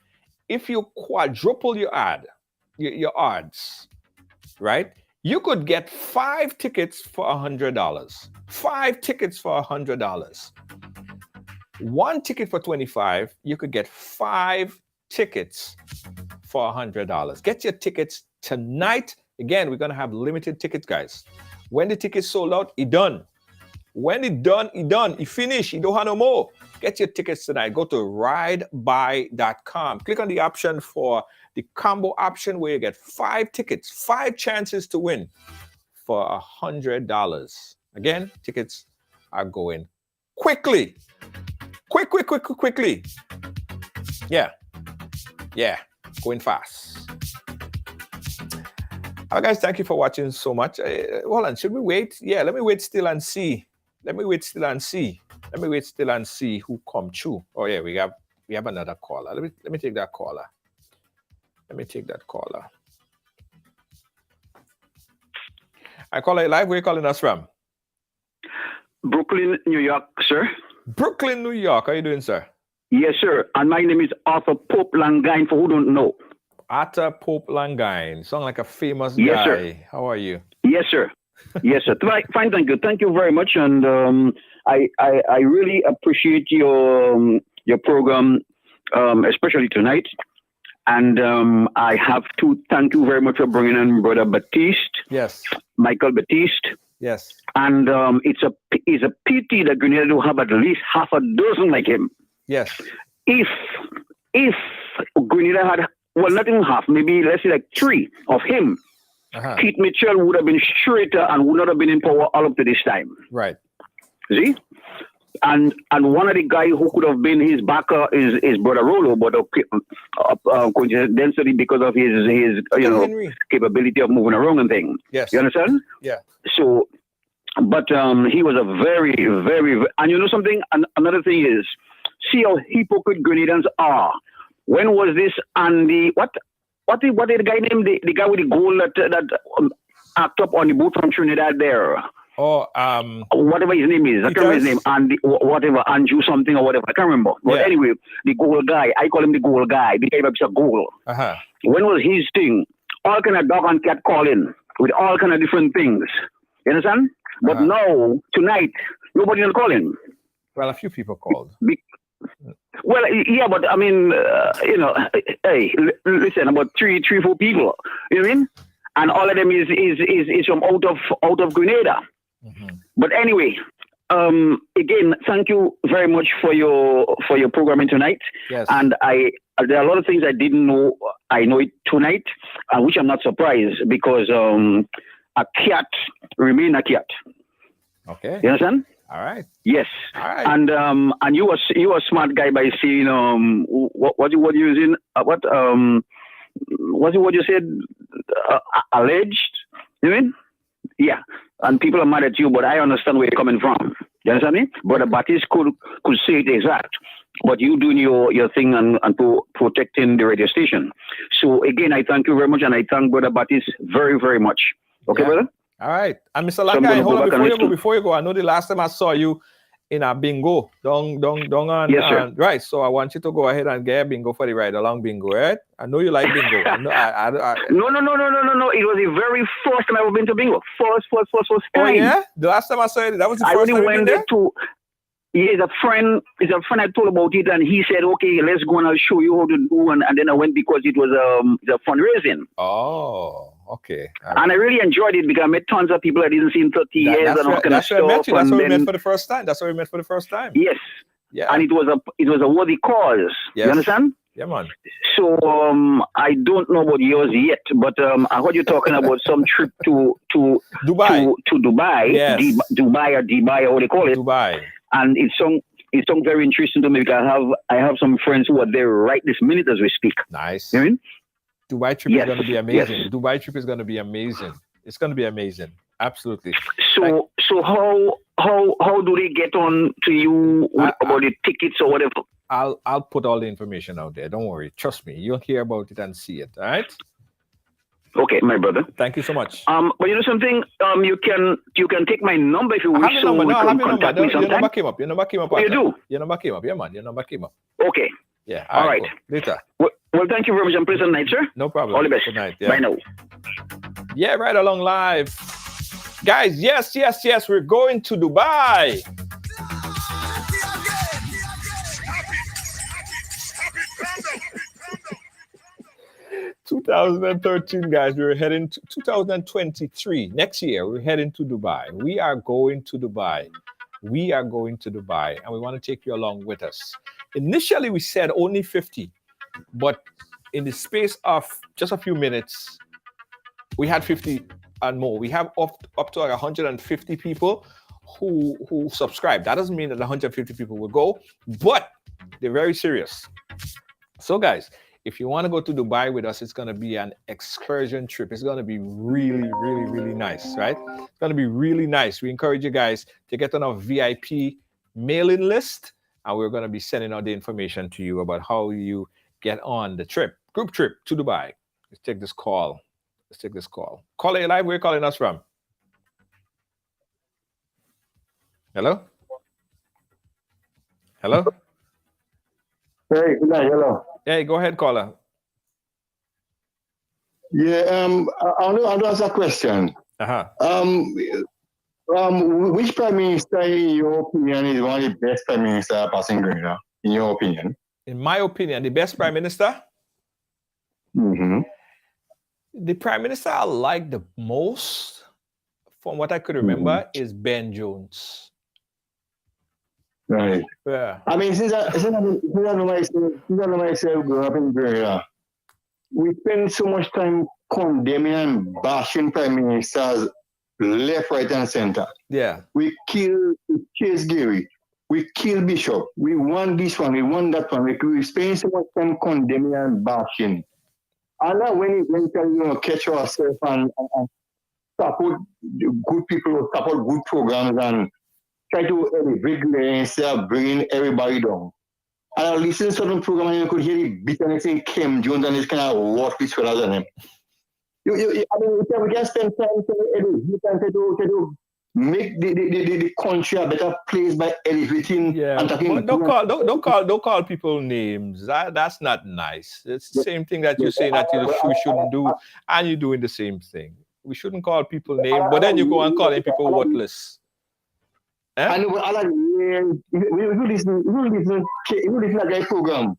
If you quadruple your odds, right? You could get 5 tickets for $100. 5 tickets for $100. 1 ticket for $25. You could get 5 tickets for $100. Get your tickets tonight. Again, we're going to have limited tickets, guys. When the tickets sold out, it done. When it done, it finish. You don't have no more. Get your tickets tonight. Go to ridebuy.com. Click on the option for the combo option, where you get 5 tickets, 5 chances to win for $100. Again, tickets are going quickly. Quickly. Yeah, going fast. All right, guys, thank you for watching so much. Hold on, should we wait? Yeah, let me wait still and see. Let me wait still and see who come through. Oh yeah, we have another caller. Let me take that caller. I call it live. Where are you calling us from? Brooklyn, New York, sir. Brooklyn, New York. How are you doing, sir? Yes, sir. And my name is Arthur Pope Langine, for who don't know. Atta Pope Langine. Sound like a famous Yes, guy. sir. How are you? Yes, sir. Yes, sir. Fine, thank you. Thank you very much. And I really appreciate your program, especially tonight. And I have to thank you very much for bringing in Brother Baptist. Yes. Micheal Baptist. Yes. And it's a pity that Grenada do have at least half a dozen like him. Yes. If Grenada had, well, not even half, maybe let's say like 3 of him, Keith Mitchell would have been straighter and would not have been in power all up to this time. Right. See? And one of the guys who could have been his backer is Brother Rollo, but coincidentally because of his capability of moving around and things. Yes. You understand? Yeah. So, but he was a very, very, and you know something? Another thing is, see how hypocrite Grenadians are. When was this? And what did the guy named the guy with the goal that act up on the boat from Trinidad there? Oh, whatever his name is, I can't remember his name, and whatever, Andrew something or whatever, I can't remember. But anyway, the goal guy, I call him the goal guy. The guy makes a goal. When was his thing? All kind of dog and cat calling with all kind of different things. You understand? But now tonight, nobody is calling. Well, a few people called. Well, yeah, but I mean, hey, listen, about three, 4 people. You know what I mean? And all of them is from out of Grenada. But anyway, again, thank you very much for your programming tonight. Yes. And there are a lot of things I didn't know. I know it tonight, which I'm not surprised because a cat remain a cat. Okay. You understand? All right. Yes. All right. And you were a smart guy by saying what you using what you said alleged. You mean? Yeah. And people are mad at you, but I understand where you're coming from. You understand me? Brother Baptist could say it exact, but you doing your thing and protecting the radio station. So again, I thank you very much, and I thank Brother Baptist very, very very much. Okay, brother? All right. And Mr. Langai, hold on before you go. I know the last time I saw you in a bingo. Don't yes, sir. Right. So I want you to go ahead and get a bingo for the ride along bingo, right? I know you like bingo. No. It was the very first time I've ever been to bingo. First time. Oh yeah? The last time I saw it, that was the first time went there to. It's a friend I told about it, and he said, "Okay, let's go and I'll show you how to do." And then I went because it was a fundraising. Oh, okay. And I really enjoyed it because I met tons of people I didn't see in 30 years and all kind of stuff. That's where we met for the first time. That's where we met for the first time. Yes. Yeah. And it was a worthy cause. Yes. You understand? Yeah, man. So I don't know about yours yet, but I heard you talking about some trip to Dubai. To Dubai. Yes. Dubai or what they call it. Dubai. And it's something very interesting to me because I have some friends who are there right this minute as we speak. Nice. You know what I mean? Dubai trip is going to be amazing. Yes. Dubai trip is going to be amazing. It's going to be amazing. Absolutely. So how do they get on to you about the tickets or whatever? I'll put all the information out there. Don't worry. Trust me. You'll hear about it and see it. All right? Okay, my brother. Thank you so much. But you know something? You can take my number if you wish. I have your number. No, I have your number. Your number came up. Your number came up. Oh, you do? Your number came up. Yeah, man. Your number came up. Okay. Yeah. All right. Cool. Later. Well, thank you very much and pleasant night, sir. No problem. All the best. Good night. Yeah. Bye now. Yeah, right along live. Guys, yes. We're going to Dubai. ...2013, guys. We're heading to 2023. Next year, we're heading to Dubai. We are going to Dubai. And we want to take you along with us. Initially, we said only 50. But in the space of just a few minutes, we had 50 and more. We have up to like 150 people who subscribe. That doesn't mean that 150 people will go, but they're very serious. So guys, if you want to go to Dubai with us, it's going to be an excursion trip. It's going to be really, really, really nice, right? It's going to be really nice. We encourage you guys to get on our VIP mailing list, and we're going to be sending out the information to you about how you get on the trip, group trip to Dubai. Let's take this call. Caller, you live? Where are you calling us from? Hello? Hey, good night. Hello. Hey, go ahead, caller. Yeah, I want to ask a question. Which prime minister, in your opinion, is one of the best prime minister passing Grenada? In your opinion? In my opinion, the best prime minister? Mm-hmm. The prime minister I like the most, from what I could remember, is Ben Jones. Right. Yeah. I mean, since I know myself growing up in Grenada, we spend so much time condemning and bashing prime ministers left, right, and center. Yeah. We Chase Gary. We kill Bishop. We want this one. We want that one. We spend so much time condemning and bashing. And now when you can catch ourselves and support good people, support good programs, and try to elevate instead of bringing everybody down. And I listen to certain programs and you could hear the bitterness in Kim Jones and this kind of worthless fellas on him. I mean, we can spend time to make the country a better place by elevating and talking. Don't call people names. That's not nice. It's the same thing that you're saying that you shouldn't do, and you're doing the same thing. We shouldn't call people names, but then you go and calling people worthless. And we listen to that guy program.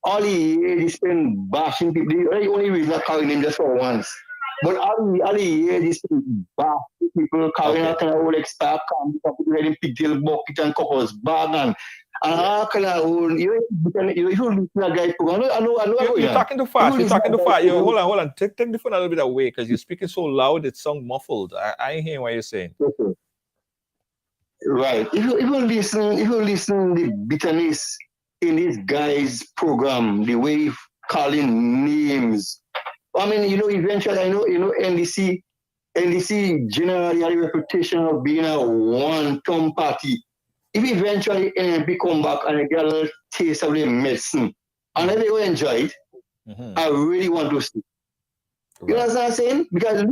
All he spend bashing people. The only reason I carry him just for once. But all he is bashing people, carrying out kind of old extra wearing pigtail bucket and couples bag and all kind of old. You listen to that guy program. I know. You're talking too fast. You're talking too fast. Hold on. Take the phone a little bit away because you're speaking so loud. It sounds muffled. I ain't hearing what you're saying. Okay. Right. If you listen the bitterness in this guy's program, the way he's calling names. I mean, eventually I know, NDC generally had a reputation of being a one-term party. If eventually NMP come back and get a little taste of the medicine, and if they will enjoy it, I really want to see. You know what I'm saying? Because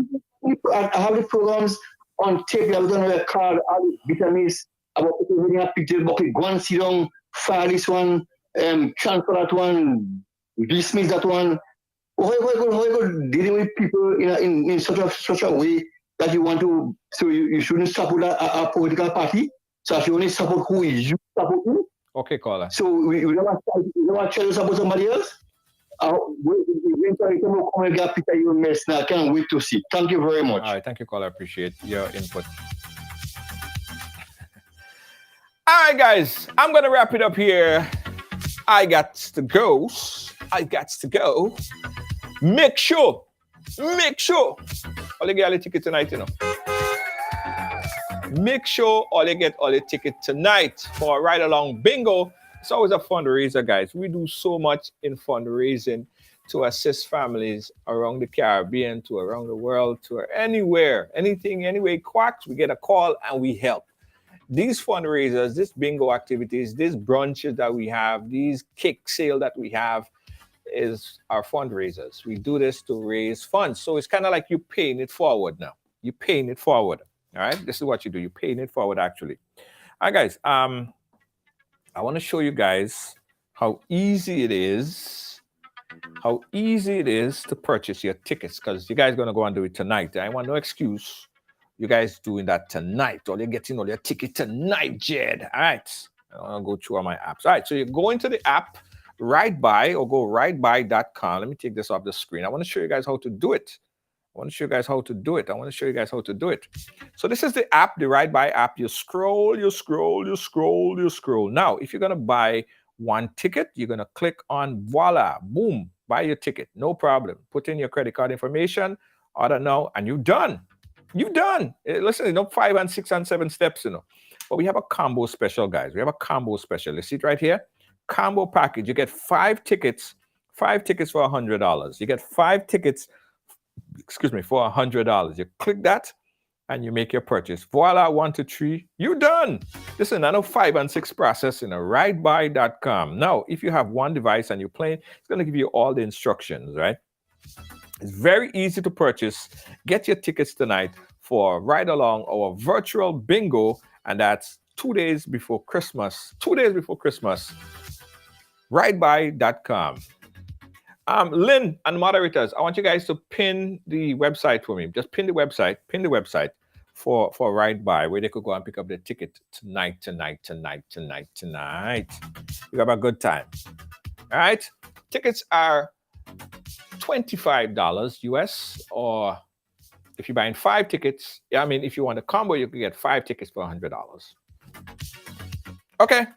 I have the programs on tape, I was going to record all the bitterness about people reading a picture, but go and sit down, file this one, transfer that one, dismiss that one. How you go dealing with people in such a way that you want to, so you shouldn't support a political party, so if you only support who you support who. Okay, caller. So we don't want to try to support somebody else. Eventually, come and get Peter, you mess now. I can't wait to see. Thank you very much. All right, thank you, caller. I appreciate your input. All right, guys, I'm going to wrap it up here. I got to go. Make sure. All you get all the ticket tonight, Make sure all you get all the ticket tonight for a ride along bingo. It's always a fundraiser, guys. We do so much in fundraising to assist families around the Caribbean, to around the world, to anywhere, anything, anyway, quacks, we get a call and we help. These fundraisers, these bingo activities, these brunches that we have, these cake sale that we have is our fundraisers. We do this to raise funds. So it's kind of like you're paying it forward now. You're paying it forward. All right. This is what you do. You're paying it forward, actually. All right, guys. I want to show you guys how easy it is to purchase your tickets, because you guys are going to go and do it tonight. I want no excuse. You guys doing that tonight, or you're getting all your ticket tonight, Jed. All right. I want to go through all my apps. All right. So you go into the app, RideBuy, or go ridebuy.com. Let me take this off the screen. I want to show you guys how to do it. So this is the app, the RideBuy app. You scroll. Now, if you're going to buy one ticket, you're going to click on voila, boom, buy your ticket. No problem. Put in your credit card information, order now, and you're done. Listen, 5 and 6 and 7 steps, But we have a combo special, guys. We have a combo special. You see it right here? Combo package. You get 5 tickets for $100. You get 5 tickets, for $100. You click that and you make your purchase. Voila, 1, 2, 3, you're done. Listen, I know 5 and 6 process, ridebuy.com. Now, if you have one device and you're playing, it's going to give you all the instructions, right? It's very easy to purchase. Get your tickets tonight for Ride Along, our virtual bingo, and that's 2 days before Christmas. 2 days before Christmas. Ridebuy.com. Lynn and moderators, I want you guys to pin the website for me. Just pin the website for Ride By, where they could go and pick up the ticket tonight. You have a good time. All right? Tickets are $25 US, or if you're buying 5 tickets, I mean, if you want a combo, you can get 5 tickets for $100. Okay.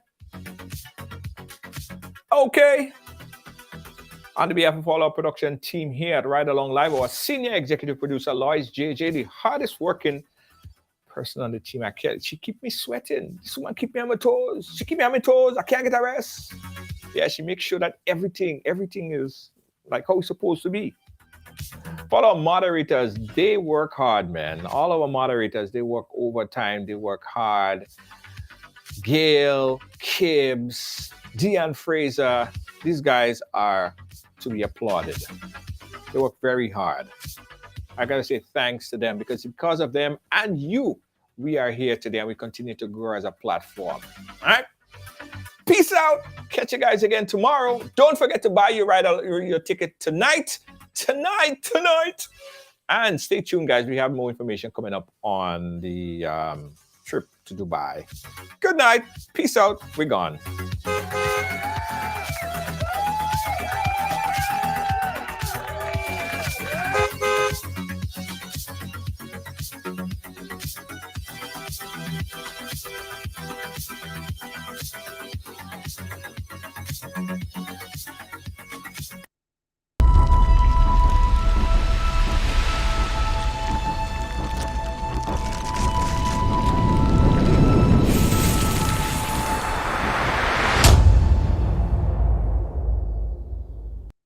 On behalf of all our production team here at Ride Along Live, our senior executive producer, Lois JJ, the hardest working person on the team. She keep me sweating. This woman keep me on my toes. I can't get a rest. Yeah, she makes sure that everything is like how it's supposed to be. For our moderators, they work hard, man. All our moderators, they work overtime. They work hard. Gail, Kibbs, Deanne Fraser, these guys are to be applauded. They work very hard. I gotta say thanks to them, because of them and you, we are here today and we continue to grow as a platform. All right? Peace out. Catch you guys again tomorrow. Don't forget to buy your ticket tonight. And stay tuned, guys. We have more information coming up on the trip to Dubai. Good night. Peace out. We're gone.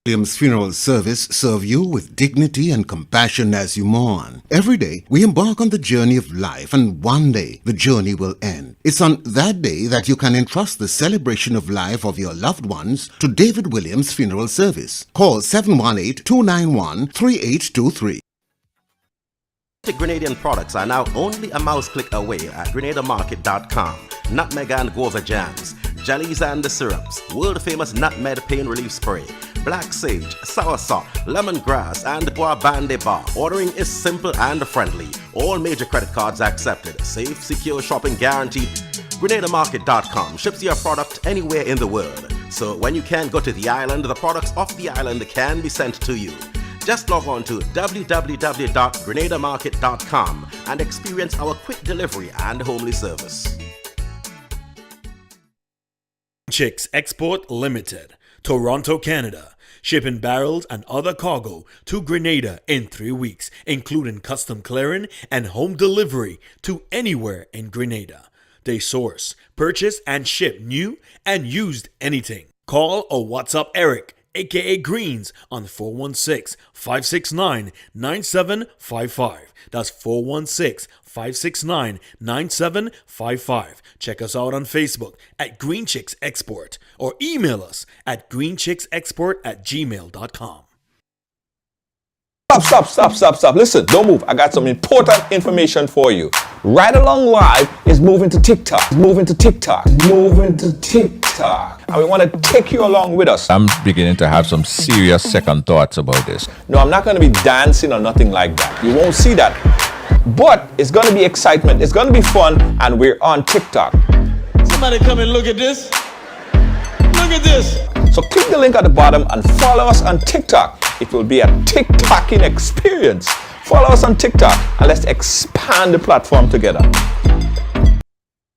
Williams Funeral Service serve you with dignity and compassion as you mourn. Every day, we embark on the journey of life, and one day, the journey will end. It's on that day that you can entrust the celebration of life of your loved ones to David Williams Funeral Service. Call 718-291-3823. Grenadian products are now only a mouse click away at GrenadaMarket.com. Nutmeg and guava jams, jellies and the syrups, world famous nutmeg pain relief spray, black sage, soursop, lemongrass, and bois bande bar. Ordering is simple and friendly. All major credit cards accepted. Safe, secure shopping guaranteed. GrenadaMarket.com ships your product anywhere in the world. So when you can't go to the island, the products off the island can be sent to you. Just log on to www.grenadamarket.com and experience our quick delivery and homely service. Chicks Export Limited, Toronto, Canada. Shipping barrels and other cargo to Grenada in 3 weeks, including custom clearing and home delivery to anywhere in Grenada. They source, purchase, and ship new and used anything. Call or WhatsApp Eric, aka Greens, on 416-569-9755. That's 416-569-9755. Check us out on Facebook at Green Chicks Export or email us at greenchicksexport@gmail.com. Stop. Listen, don't move. I got some important information for you. Ride Along Live is moving to TikTok. And we want to take you along with us. I'm beginning to have some serious second thoughts about this. No, I'm not going to be dancing or nothing like that. You won't see that. But it's going to be excitement. It's going to be fun. And we're on TikTok. Somebody come and look at this. Look at this. So click the link at the bottom and follow us on TikTok. It will be a TikToking experience. Follow us on TikTok and let's expand the platform together.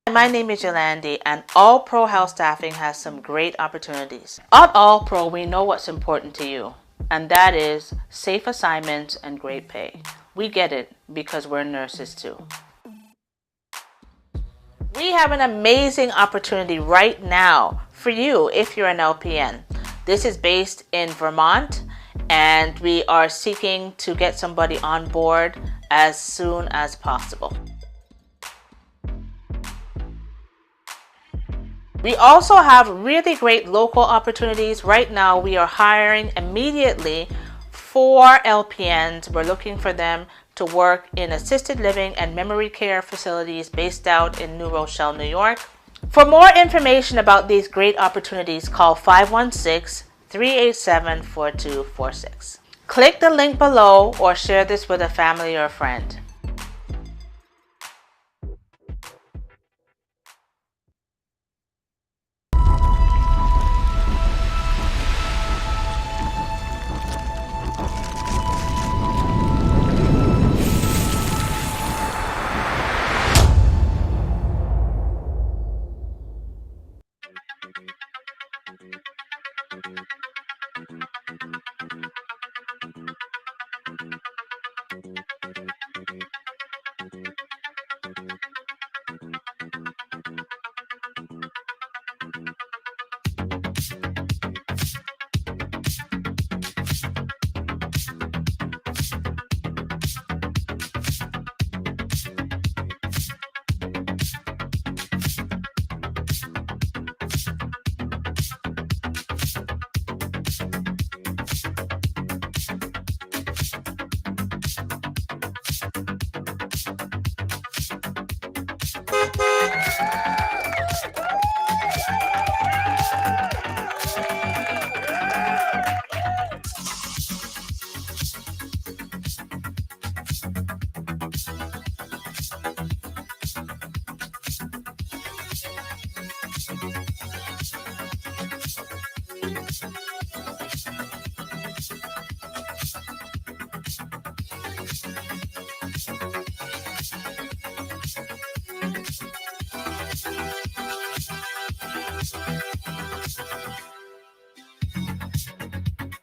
My name is Yolandi, and All Pro Health Staffing has some great opportunities. At All Pro, we know what's important to you, and that is safe assignments and great pay. We get it because we're nurses too. We have an amazing opportunity right now for you if you're an LPN. This is based in Vermont, and we are seeking to get somebody on board as soon as possible. We also have really great local opportunities. Right now, we are hiring immediately 4 LPNs. We're looking for them to work in assisted living and memory care facilities based out in New Rochelle, New York. For more information about these great opportunities, call 387-4246. Click the link below or share this with a family or friend.